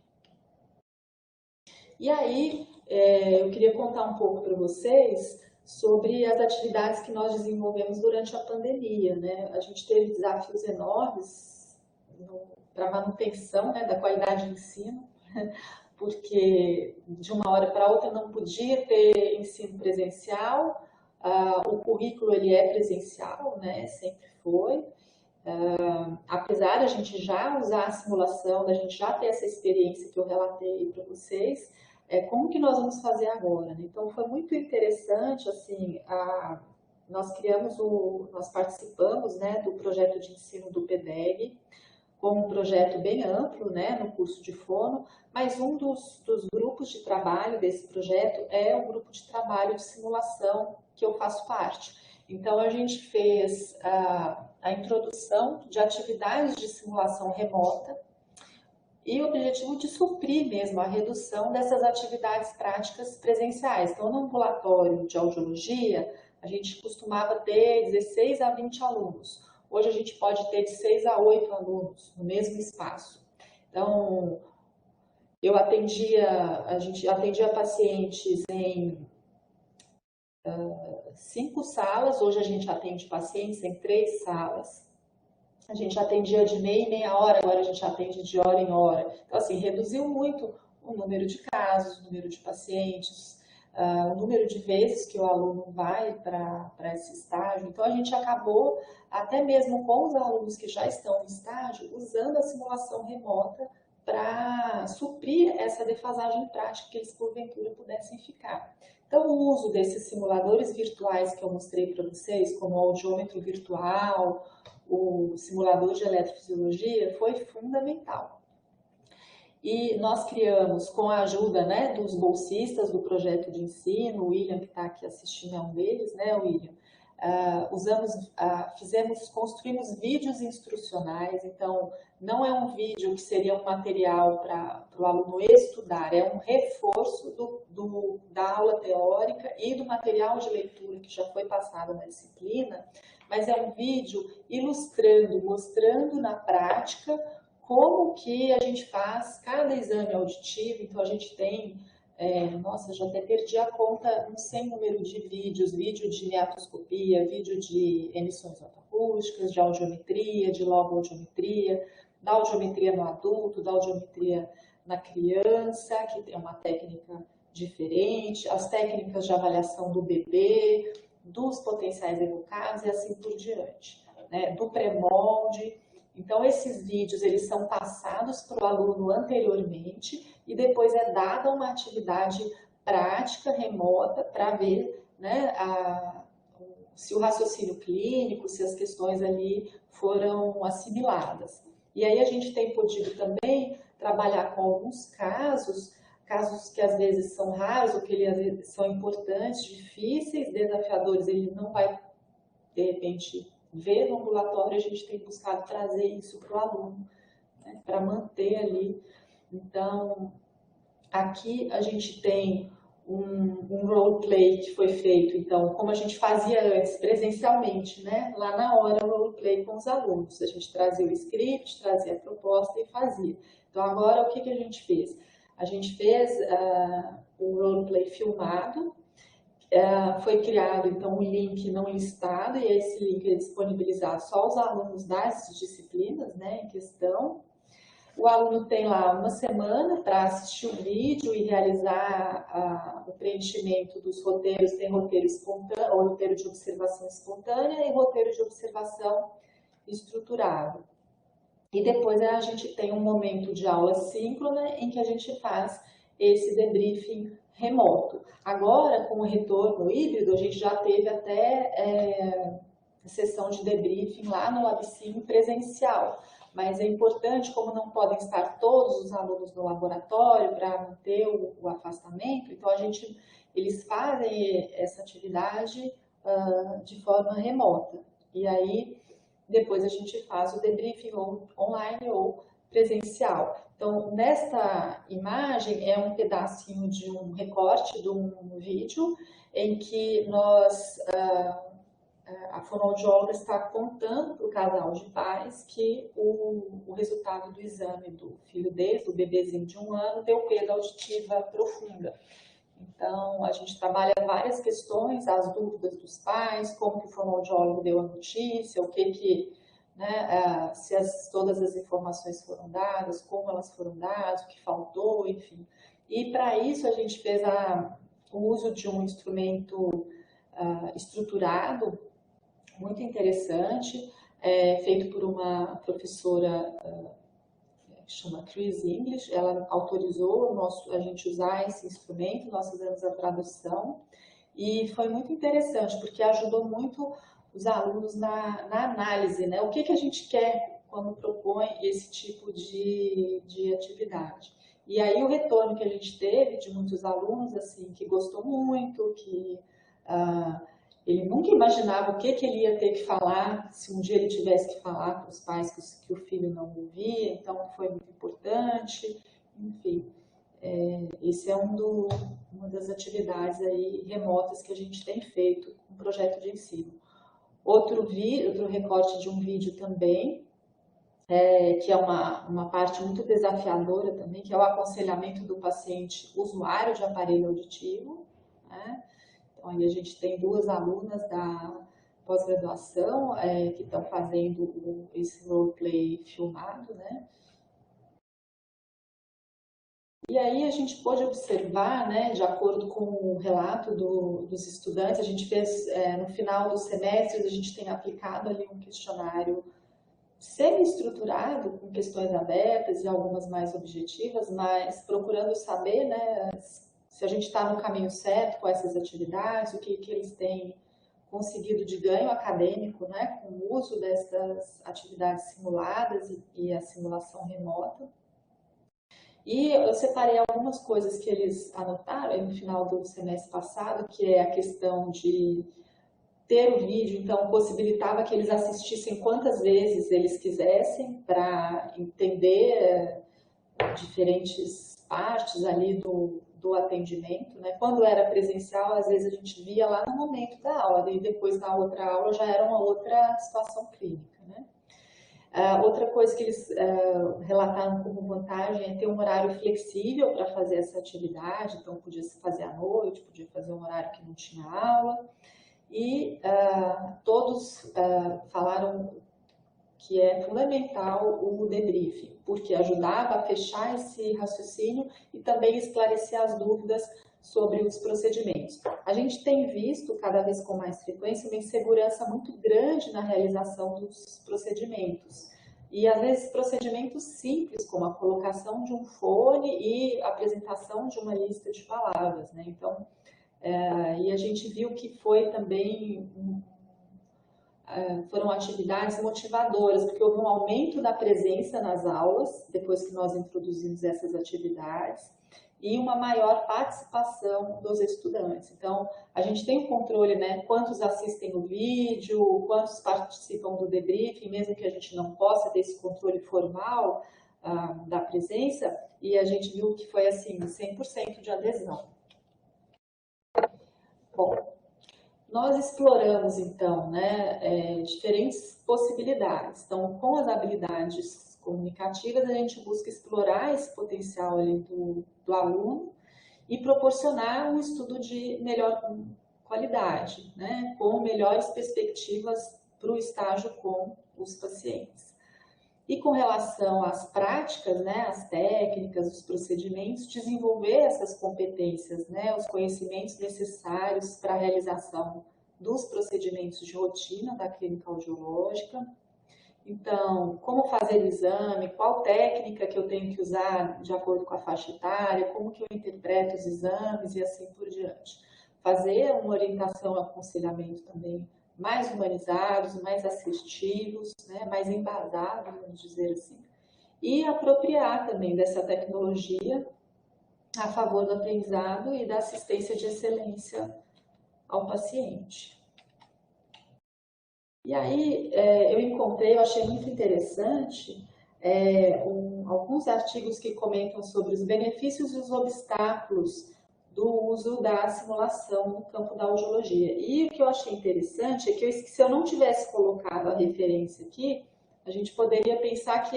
E aí, eu queria contar um pouco para vocês sobre as atividades que nós desenvolvemos durante a pandemia, né? A gente teve desafios enormes para a manutenção, né, da qualidade de ensino, porque de uma hora para outra não podia ter ensino presencial, o currículo ele é presencial, né, sempre foi, apesar de a gente já usar a simulação, da gente já ter essa experiência que eu relatei para vocês, como que nós vamos fazer agora, né? Então foi muito interessante, assim, nós participamos, né, do projeto de ensino do PEDEG, com um projeto bem amplo, né, no curso de fono, mas um dos grupos de trabalho desse projeto é o grupo de trabalho de simulação que eu faço parte. Então, a gente fez a introdução de atividades de simulação remota e o objetivo de suprir mesmo a redução dessas atividades práticas presenciais. Então, no ambulatório de audiologia, a gente costumava ter 16 a 20 alunos. Hoje a gente pode ter de 6 a 8 alunos no mesmo espaço. Então, a gente atendia pacientes em 5 salas, hoje a gente atende pacientes em 3 salas. A gente atendia de meia em meia hora, agora a gente atende de hora em hora. Então, assim, reduziu muito o número de casos, o número de pacientes, o número de vezes que o aluno vai para esse estágio. Então, a gente acabou, até mesmo com os alunos que já estão no estágio, usando a simulação remota para suprir essa defasagem prática que eles, porventura, pudessem ficar. Então, o uso desses simuladores virtuais que eu mostrei para vocês, como o audiômetro virtual, o simulador de eletrofisiologia, foi fundamental. E nós criamos, com a ajuda, né, dos bolsistas do projeto de ensino, o William, que está aqui assistindo, é um deles, né, William? Construímos vídeos instrucionais, então não é um vídeo que seria um material para o aluno estudar, é um reforço da aula teórica e do material de leitura que já foi passado na disciplina, mas é um vídeo ilustrando, mostrando na prática como que a gente faz cada exame auditivo. Então a gente tem nossa, já até perdi a conta, um sem número de vídeos, vídeo de meatoscopia, vídeo de emissões autoacústicas, de audiometria, de logoaudiometria, da audiometria no adulto, da audiometria na criança, que é uma técnica diferente, as técnicas de avaliação do bebê, dos potenciais evocados e assim por diante, né? Do pré-molde. Então, esses vídeos, eles são passados para o aluno anteriormente e depois é dada uma atividade prática, remota, para ver, né, se o raciocínio clínico, se as questões ali foram assimiladas. E aí a gente tem podido também trabalhar com alguns casos que às vezes são raros ou que eles são importantes, difíceis, desafiadores, ele não vai, de repente, ver no ambulatório, a gente tem buscado trazer isso para o aluno, né, para manter ali. Então, aqui a gente tem um roleplay que foi feito, então, como a gente fazia antes, presencialmente, né? Lá na hora, o roleplay com os alunos. A gente trazia o script, trazia a proposta e fazia. Então, agora, o que a gente fez? A gente fez o roleplay filmado, foi criado, então, um link não listado, e esse link é disponibilizado só aos alunos das disciplinas, né, em questão. O aluno tem lá uma semana para assistir o vídeo e realizar o preenchimento dos roteiros. Tem roteiro espontâneo, ou roteiro de observação espontânea e roteiro de observação estruturado. E depois a gente tem um momento de aula síncrona em que a gente faz esse debriefing remoto. Agora, com o retorno híbrido, a gente já teve até sessão de debriefing lá no LabSim presencial. Mas é importante, como não podem estar todos os alunos no laboratório para manter o afastamento, então eles fazem essa atividade de forma remota. E aí, depois a gente faz o debriefing ou online ou presencial. Então, nesta imagem é um pedacinho de um recorte de um vídeo em que a fonoaudióloga está contando para o casal de pais que o resultado do exame do filho deles, do bebezinho de 1 ano, deu perda auditiva profunda. Então, a gente trabalha várias questões, as dúvidas dos pais, como que o fonoaudiólogo deu a notícia, né, se todas as informações foram dadas, como elas foram dadas, o que faltou, enfim. E para isso a gente fez o uso de um instrumento estruturado, muito interessante, feito por uma professora que chama Chris English. Ela autorizou a gente usar esse instrumento, nós fizemos a tradução e foi muito interessante, porque ajudou muito os alunos na análise, né? O que a gente quer quando propõe esse tipo de atividade. E aí o retorno que a gente teve de muitos alunos, assim, que gostou muito, que ele nunca imaginava o que ele ia ter que falar, se um dia ele tivesse que falar para os pais que o filho não ouvia, então foi muito importante, enfim. Esse é uma das atividades aí remotas que a gente tem feito com o projeto de ensino. Outro recorte de um vídeo também, que é uma parte muito desafiadora também, que é o aconselhamento do paciente usuário de aparelho auditivo, né? Então, aí a gente tem 2 alunas da pós-graduação que estão fazendo esse roleplay filmado, né? E aí a gente pôde observar, né, de acordo com o relato dos estudantes, a gente fez, no final do semestre, a gente tem aplicado ali um questionário semi-estruturado, com questões abertas e algumas mais objetivas, mas procurando saber, né, se a gente está no caminho certo com essas atividades, o que eles têm conseguido de ganho acadêmico, né, com o uso dessas atividades simuladas e a simulação remota. E eu separei algumas coisas que eles anotaram no final do semestre passado, que é a questão de ter o vídeo, então possibilitava que eles assistissem quantas vezes eles quisessem para entender diferentes partes ali do atendimento, né? Quando era presencial, às vezes a gente via lá no momento da aula, e depois na outra aula já era uma outra situação clínica, né? Outra coisa que eles relataram como vantagem é ter um horário flexível para fazer essa atividade, então podia se fazer à noite, podia fazer um horário que não tinha aula, e todos falaram que é fundamental o debriefing, porque ajudava a fechar esse raciocínio e também esclarecer as dúvidas sobre os procedimentos. A gente tem visto cada vez com mais frequência uma insegurança muito grande na realização dos procedimentos. E às vezes procedimentos simples, como a colocação de um fone e a apresentação de uma lista de palavras, né? Então, e a gente viu que foi também foram atividades motivadoras, porque houve um aumento da presença nas aulas, depois que nós introduzimos essas atividades, e uma maior participação dos estudantes. Então, a gente tem um controle, né, quantos assistem o vídeo, quantos participam do debriefing, mesmo que a gente não possa ter esse controle formal da presença, e a gente viu que foi, assim, 100% de adesão. Bom, nós exploramos, então, né, diferentes possibilidades. Então, com as habilidades comunicativas, a gente busca explorar esse potencial ali do aluno e proporcionar um estudo de melhor qualidade, né, com melhores perspectivas para o estágio com os pacientes. E com relação às práticas, né, as técnicas, os procedimentos, desenvolver essas competências, né, os conhecimentos necessários para a realização dos procedimentos de rotina da clínica audiológica. Então, como fazer o exame, qual técnica que eu tenho que usar de acordo com a faixa etária, como que eu interpreto os exames e assim por diante. Fazer uma orientação e aconselhamento também mais humanizados, mais assertivos, né, mais embasados, vamos dizer assim. E apropriar também dessa tecnologia a favor do aprendizado e da assistência de excelência ao paciente. E aí eu achei muito interessante alguns artigos que comentam sobre os benefícios e os obstáculos do uso da simulação no campo da audiologia. E o que eu achei interessante é que se eu não tivesse colocado a referência aqui, a gente poderia pensar que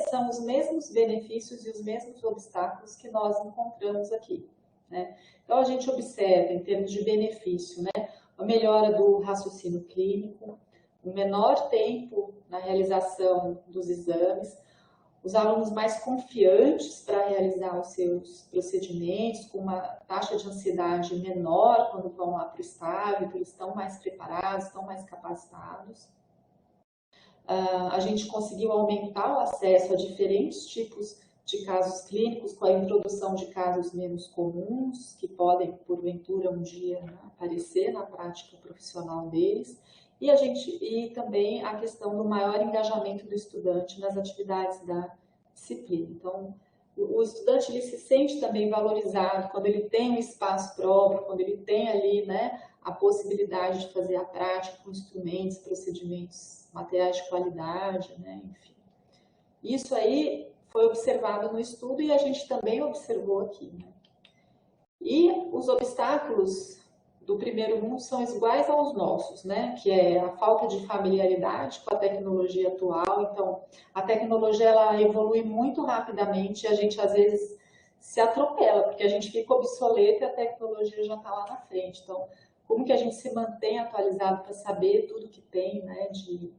são os mesmos benefícios e os mesmos obstáculos que nós encontramos aqui, né? Então, a gente observa, em termos de benefício, né, a melhora do raciocínio clínico, um menor tempo na realização dos exames, os alunos mais confiantes para realizar os seus procedimentos, com uma taxa de ansiedade menor quando vão lá para o estágio, então eles estão mais preparados, estão mais capacitados. A gente conseguiu aumentar o acesso a diferentes tipos de casos clínicos com a introdução de casos menos comuns, que podem, porventura, um dia, né, aparecer na prática profissional deles. E também a questão do maior engajamento do estudante nas atividades da disciplina. Então, o estudante ele se sente também valorizado quando ele tem um espaço próprio, quando ele tem ali, né, a possibilidade de fazer a prática com instrumentos, procedimentos, materiais de qualidade, né, enfim. Isso aí foi observado no estudo e a gente também observou aqui, né? E os obstáculos do primeiro mundo são iguais aos nossos, né? Que é a falta de familiaridade com a tecnologia atual. Então, a tecnologia ela evolui muito rapidamente e a gente às vezes se atropela, porque a gente fica obsoleto e a tecnologia já está lá na frente. Então, como que a gente se mantém atualizado para saber tudo que tem, né, de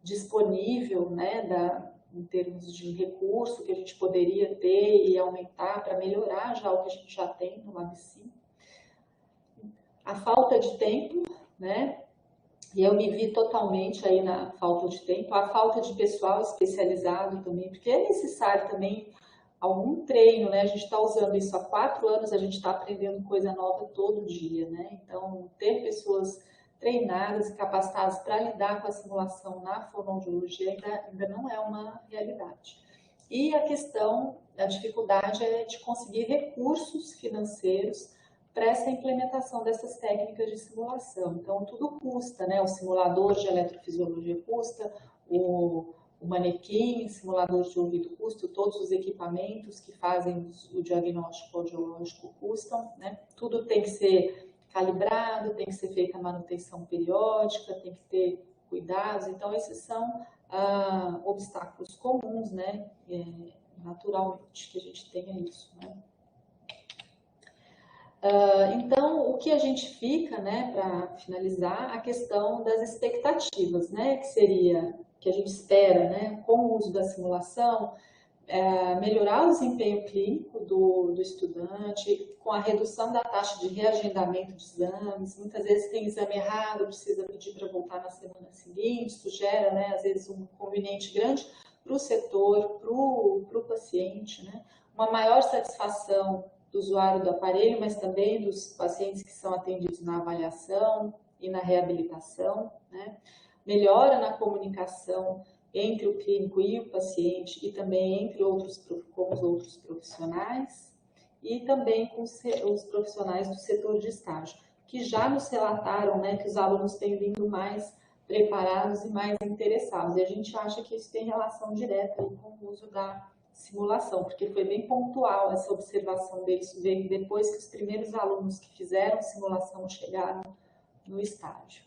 disponível, né, em termos de recurso que a gente poderia ter e aumentar para melhorar já o que a gente já tem no LabSim. A falta de tempo, né? E eu me vi totalmente aí na falta de tempo, a falta de pessoal especializado também, porque é necessário também algum treino, né? A gente está usando isso há 4 anos, a gente está aprendendo coisa nova todo dia, né? Então, ter pessoas treinadas e capacitadas para lidar com a simulação na fonoaudiologia ainda não é uma realidade. E a dificuldade é de conseguir recursos financeiros para essa implementação dessas técnicas de simulação. Então, tudo custa, né? O simulador de eletrofisiologia custa, o manequim, simulador de ouvido custa, todos os equipamentos que fazem o diagnóstico audiológico custam, né? Tudo tem que ser calibrado, tem que ser feita a manutenção periódica, tem que ter cuidados. Então, esses são obstáculos comuns, né? Naturalmente, que a gente tenha isso, né? Então, o que a gente fica, né, para finalizar, a questão das expectativas, né, que a gente espera, né, com o uso da simulação, melhorar o desempenho clínico do estudante, com a redução da taxa de reagendamento de exames. Muitas vezes tem exame errado, precisa pedir para voltar na semana seguinte, isso gera, né, às vezes, um inconveniente grande para o setor, para o paciente, né, uma maior satisfação do usuário do aparelho, mas também dos pacientes que são atendidos na avaliação e na reabilitação, né? Melhora na comunicação entre o clínico e o paciente e também entre com os outros profissionais e também com os profissionais do setor de estágio, que já nos relataram, né, que os alunos têm vindo mais preparados e mais interessados. E a gente acha que isso tem relação direta aí com o uso da simulação, porque foi bem pontual essa observação deles, veio depois que os primeiros alunos que fizeram simulação chegaram no estágio.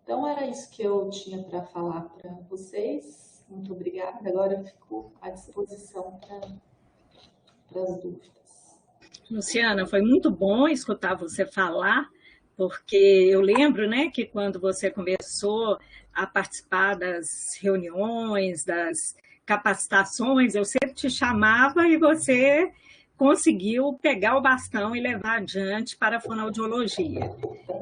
Então, era isso que eu tinha para falar para vocês. Muito obrigada. Agora eu fico à disposição para as dúvidas. Luciana, foi muito bom escutar você falar, porque eu lembro, né, que quando você começou a participar das reuniões, das capacitações, eu sempre te chamava e você conseguiu pegar o bastão e levar adiante para a fonoaudiologia.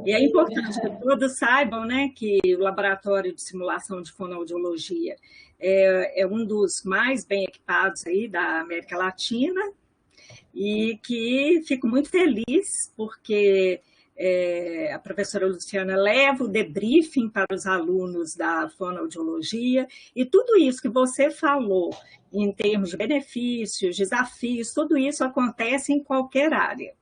E é importante que todos saibam, né, que o Laboratório de Simulação de Fonoaudiologia é um dos mais bem equipados aí da América Latina e que fico muito feliz porque a professora Luciana leva o debriefing para os alunos da fonoaudiologia e tudo isso que você falou em termos de benefícios, desafios, tudo isso acontece em qualquer área.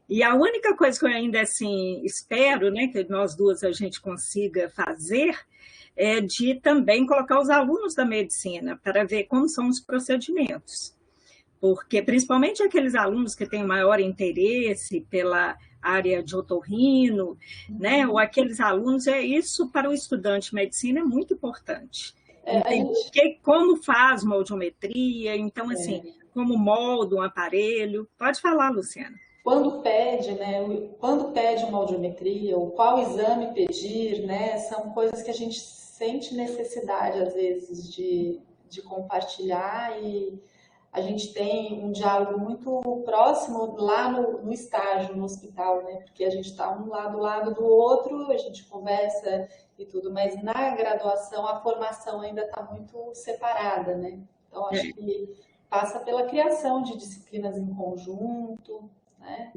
E a única coisa que eu ainda assim espero, né, que nós duas a gente consiga fazer é de também colocar os alunos da medicina para ver como são os procedimentos. Porque principalmente aqueles alunos que têm maior interesse pela área de otorrino, né, ou aqueles alunos, isso para o estudante de medicina é muito importante. Como faz uma audiometria, então assim, como molda um aparelho. Pode falar, Luciana. Quando pede, né, quando pede uma audiometria, ou qual exame pedir, né, são coisas que a gente sente necessidade, às vezes, de compartilhar, e a gente tem um diálogo muito próximo lá no estágio, no hospital, né, porque a gente está um lado do lado do outro, a gente conversa e tudo, mas na graduação a formação ainda está muito separada, né, então acho que passa pela criação de disciplinas em conjunto, né?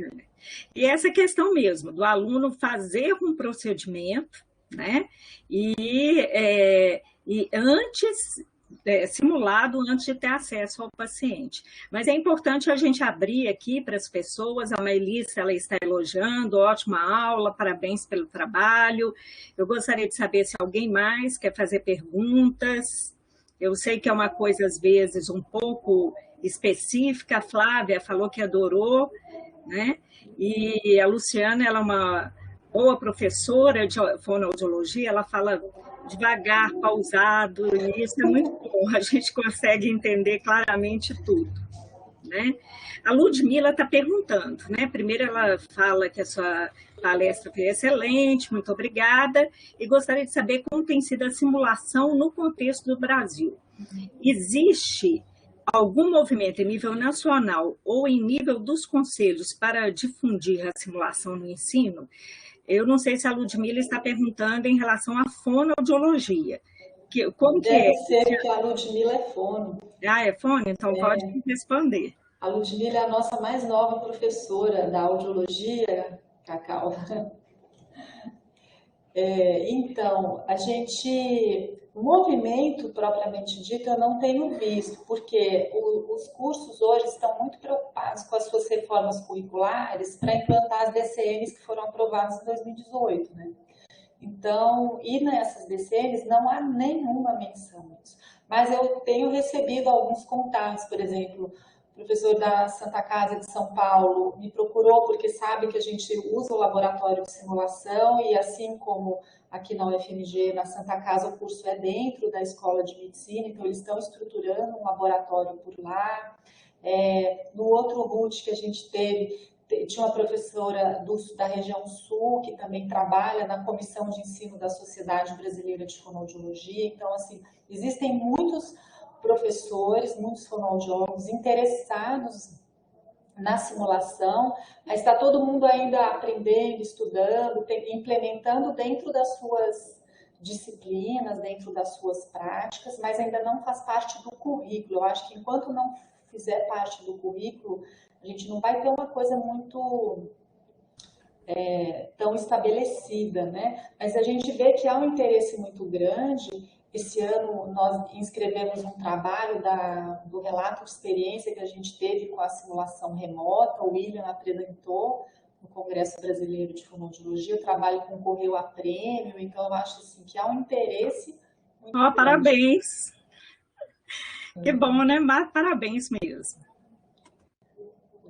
E essa questão mesmo, do aluno fazer um procedimento, né? E antes, simulado antes de ter acesso ao paciente. Mas é importante a gente abrir aqui para as pessoas, a Melissa, ela está elogiando, ótima aula, parabéns pelo trabalho. Eu gostaria de saber se alguém mais quer fazer perguntas. Eu sei que é uma coisa, às vezes, um pouco específica. A Flávia falou que adorou, né? E a Luciana, ela é uma boa professora de fonoaudiologia, ela fala devagar, pausado, e isso é muito bom, a gente consegue entender claramente tudo, né? A Ludmila está perguntando, né? Primeiro ela fala que a sua palestra foi excelente, muito obrigada, e gostaria de saber como tem sido a simulação no contexto do Brasil. Existe algum movimento em nível nacional ou em nível dos conselhos para difundir a simulação no ensino? Eu não sei se a Ludmila está perguntando em relação à fonoaudiologia. Como que é? Deve ser que a Ludmila é fono. Ah, é fono? Então pode responder. A Ludmila é a nossa mais nova professora da audiologia, Cacau. Então, o movimento propriamente dito eu não tenho visto, porque os cursos hoje estão muito preocupados com as suas reformas curriculares para implantar as DCNs que foram aprovadas em 2018, né? Então, e nessas DCNs não há nenhuma menção disso. Mas eu tenho recebido alguns contatos, por exemplo, professor da Santa Casa de São Paulo, me procurou porque sabe que a gente usa o laboratório de simulação e assim como aqui na UFMG, na Santa Casa, o curso é dentro da Escola de Medicina, então eles estão estruturando um laboratório por lá. No outro RUT que a gente teve, tinha uma professora da região sul, que também trabalha na Comissão de Ensino da Sociedade Brasileira de Fonoaudiologia. Então, assim, existem muitos professores, muitos fonoaudiólogos interessados na simulação, mas está todo mundo ainda aprendendo, estudando, implementando dentro das suas disciplinas, dentro das suas práticas, mas ainda não faz parte do currículo. Eu acho que enquanto não fizer parte do currículo, a gente não vai ter uma coisa muito tão estabelecida, né? Mas a gente vê que há um interesse muito grande. Esse ano nós inscrevemos um trabalho do relato de experiência que a gente teve com a simulação remota. O William apresentou no Congresso Brasileiro de Fonoaudiologia. O trabalho concorreu a prêmio, então eu acho assim, que há um interesse muito grande. Parabéns! Que bom, né? Parabéns mesmo.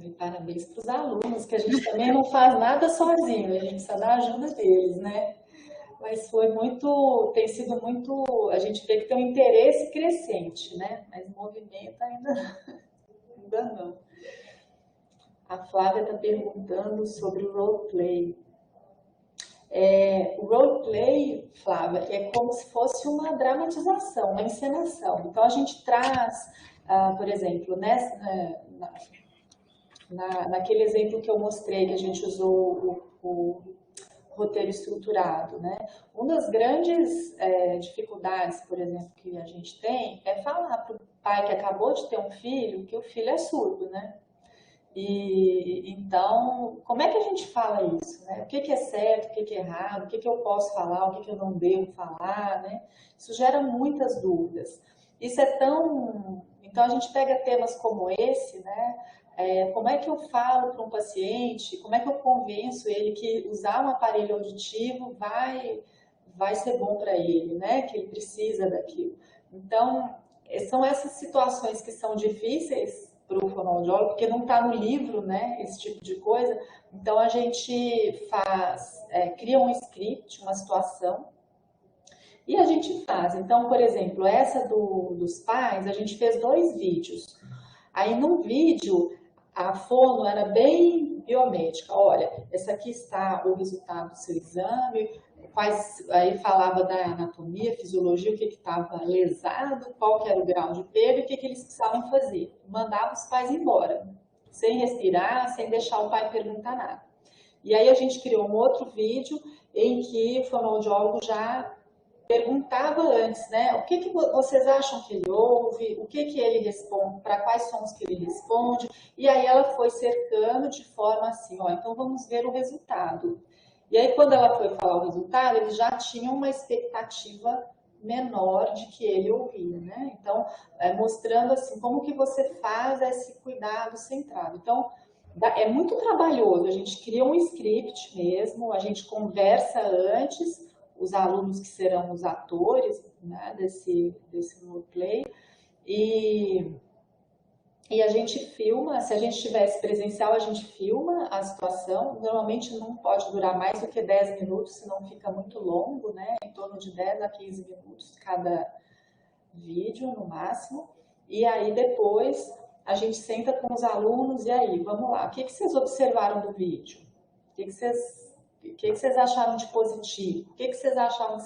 E parabéns para os alunos, que a gente também não faz nada sozinho, a gente precisa da ajuda deles, né? Mas tem sido muito, a gente vê que tem um interesse crescente, né? Mas movimento ainda não. A Flávia está perguntando sobre o roleplay. O roleplay, Flávia, é como se fosse uma dramatização, uma encenação. Então a gente traz, por exemplo, naquele exemplo que eu mostrei, que a gente usou o roteiro estruturado, né? Uma das grandes dificuldades, por exemplo, que a gente tem é falar para o pai que acabou de ter um filho que o filho é surdo, né? E então, como é que a gente fala isso, né? O que é certo, o que é errado, o que eu posso falar, o que eu não devo falar, né? Isso gera muitas dúvidas. Isso é tão... Então, a gente pega temas como esse, né? Como é que eu falo para um paciente, como é que eu convenço ele que usar um aparelho auditivo vai ser bom para ele, né? Que ele precisa daquilo. Então, são essas situações que são difíceis para o fonoaudiólogo, porque não está no livro, né? Esse tipo de coisa. Então, a gente cria um script, uma situação, e a gente faz. Então, por exemplo, essa dos pais, a gente fez 2 vídeos. Aí, num vídeo, a fono era bem biomédica. Olha, esse aqui está o resultado do seu exame, aí falava da anatomia, fisiologia, o que estava lesado, qual que era o grau de perda e o que eles precisavam fazer. Mandava os pais embora, sem respirar, sem deixar o pai perguntar nada. E aí a gente criou um outro vídeo em que o fonoaudiólogo já perguntava antes, né? O que vocês acham que ele ouve? O que ele responde? Para quais sons que ele responde? E aí ela foi cercando de forma assim, ó, então vamos ver o resultado. E aí quando ela foi falar o resultado, eles já tinham uma expectativa menor de que ele ouvia, né? Então, mostrando assim, como que você faz esse cuidado centrado. Então, é muito trabalhoso, a gente cria um script mesmo, a gente conversa antes, os alunos que serão os atores, né, desse roleplay, e a gente filma. Se a gente tivesse presencial, a gente filma a situação, normalmente não pode durar mais do que 10 minutos, senão fica muito longo, né, em torno de 10 a 15 minutos cada vídeo, no máximo, e aí depois a gente senta com os alunos, e aí, vamos lá, o que vocês observaram do vídeo? O que vocês acharam de positivo? O que vocês acharam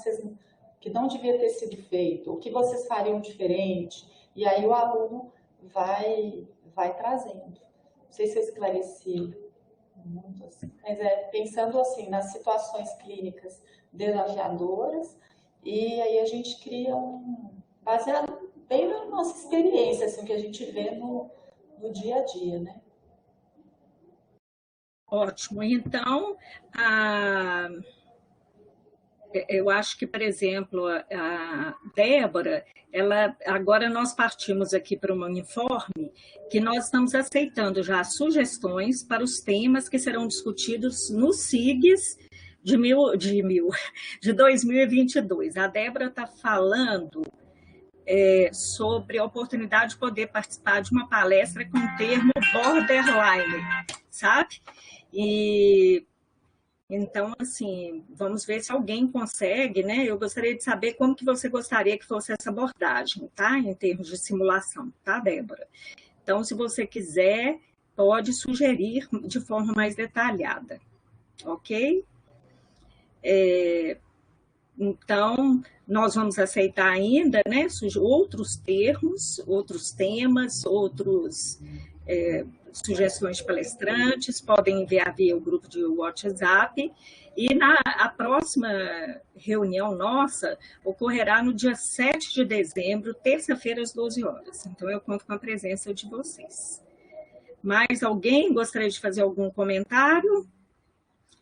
que não devia ter sido feito? O que vocês fariam diferente? E aí o aluno vai trazendo. Não sei se eu esclareci muito assim, mas pensando assim nas situações clínicas desafiadoras, e aí a gente cria baseado bem na nossa experiência, assim, que a gente vê no dia a dia, né? Ótimo. Então, eu acho que, por exemplo, a Débora, agora nós partimos aqui para um informe que nós estamos aceitando já sugestões para os temas que serão discutidos no SIGS de 2022. A Débora está falando sobre a oportunidade de poder participar de uma palestra com o termo borderline, sabe? E então, assim, vamos ver se alguém consegue, né? Eu gostaria de saber como que você gostaria que fosse essa abordagem, tá? Em termos de simulação, tá, Débora? Então, se você quiser, pode sugerir de forma mais detalhada, ok? Então, nós vamos aceitar ainda, né, outros termos, outros temas, sugestões de palestrantes, podem enviar via o grupo de WhatsApp. E a próxima reunião nossa ocorrerá no dia 7 de dezembro, terça-feira, às 12 horas. Então, eu conto com a presença de vocês. Mais alguém gostaria de fazer algum comentário?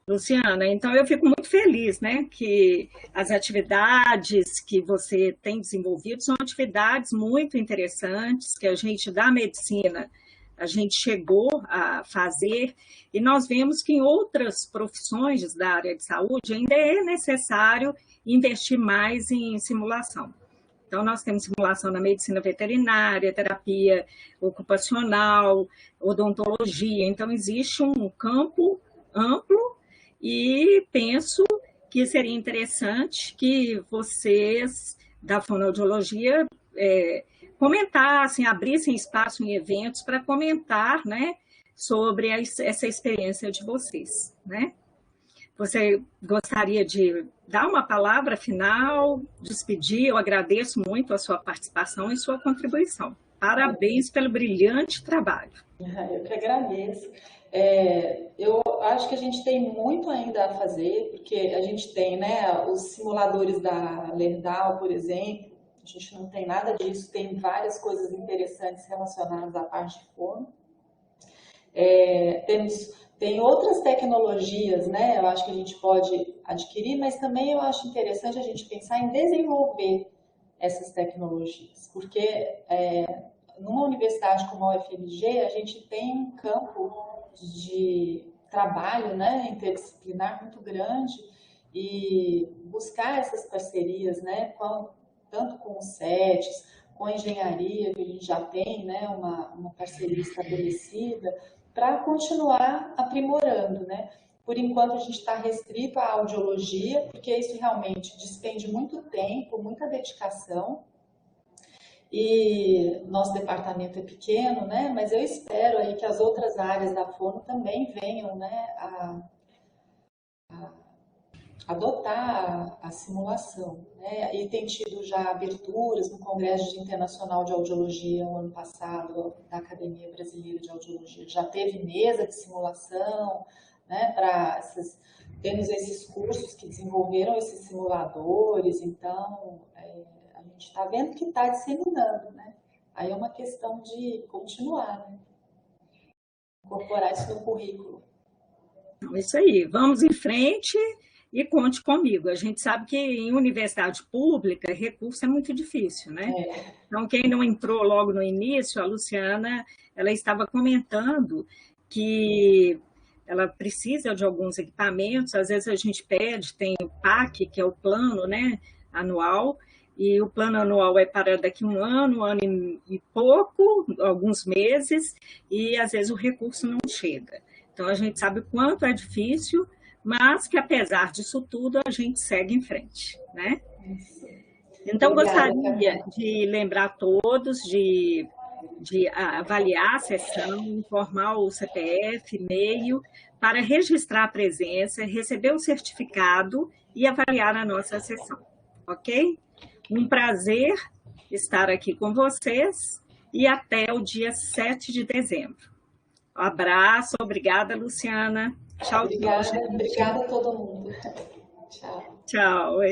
Luciana, então eu fico muito feliz, né, que as atividades que você tem desenvolvido são atividades muito interessantes, que a gente da medicina, a gente chegou a fazer, e nós vemos que em outras profissões da área de saúde ainda é necessário investir mais em simulação. Então, nós temos simulação na medicina veterinária, terapia ocupacional, odontologia, então existe um campo amplo. E penso que seria interessante que vocês, da fonoaudiologia, comentassem, abrissem espaço em eventos para comentar, né, sobre essa experiência de vocês, né? Você gostaria de dar uma palavra final, despedir? Eu agradeço muito a sua participação e sua contribuição. Parabéns pelo brilhante trabalho. Eu que agradeço. Eu acho que a gente tem muito ainda a fazer, porque a gente tem, né, os simuladores da Lerdal, por exemplo, a gente não tem nada disso, tem várias coisas interessantes relacionadas à parte de fono. Tem outras tecnologias, né, eu acho que a gente pode adquirir, mas também eu acho interessante a gente pensar em desenvolver essas tecnologias, porque numa universidade como a UFMG, a gente tem um campo de trabalho, né, interdisciplinar muito grande, e buscar essas parcerias, né, tanto com os CETs, com a engenharia, que a gente já tem, né, uma parceria estabelecida, para continuar aprimorando, né. Por enquanto a gente está restrito à audiologia, porque isso realmente despende muito tempo, muita dedicação, e nosso departamento é pequeno, né? Mas eu espero aí que as outras áreas da fono também venham, né, a adotar a simulação, né? E tem tido já aberturas no Congresso Internacional de Audiologia no ano passado, da Academia Brasileira de Audiologia. Já teve mesa de simulação, né, temos esses cursos que desenvolveram esses simuladores, então a gente está vendo que está disseminando, né? Aí é uma questão de continuar, né? Incorporar isso no currículo. Isso aí, vamos em frente e conte comigo. A gente sabe que em universidade pública, recurso é muito difícil, né? Então, quem não entrou logo no início, a Luciana, ela estava comentando que ela precisa de alguns equipamentos, às vezes a gente pede, tem o PAC, que é o plano, né, anual, e o plano anual é para daqui um ano e pouco, alguns meses, e às vezes o recurso não chega. Então, a gente sabe o quanto é difícil, mas que apesar disso tudo, a gente segue em frente, né? Então, gostaria de lembrar a todos de avaliar a sessão, informar o CPF, e-mail, para registrar a presença, receber o certificado e avaliar a nossa sessão, ok? Um prazer estar aqui com vocês e até o dia 7 de dezembro. Um abraço, obrigada, Luciana. Tchau. Obrigada a todo mundo. Tchau. Tchau.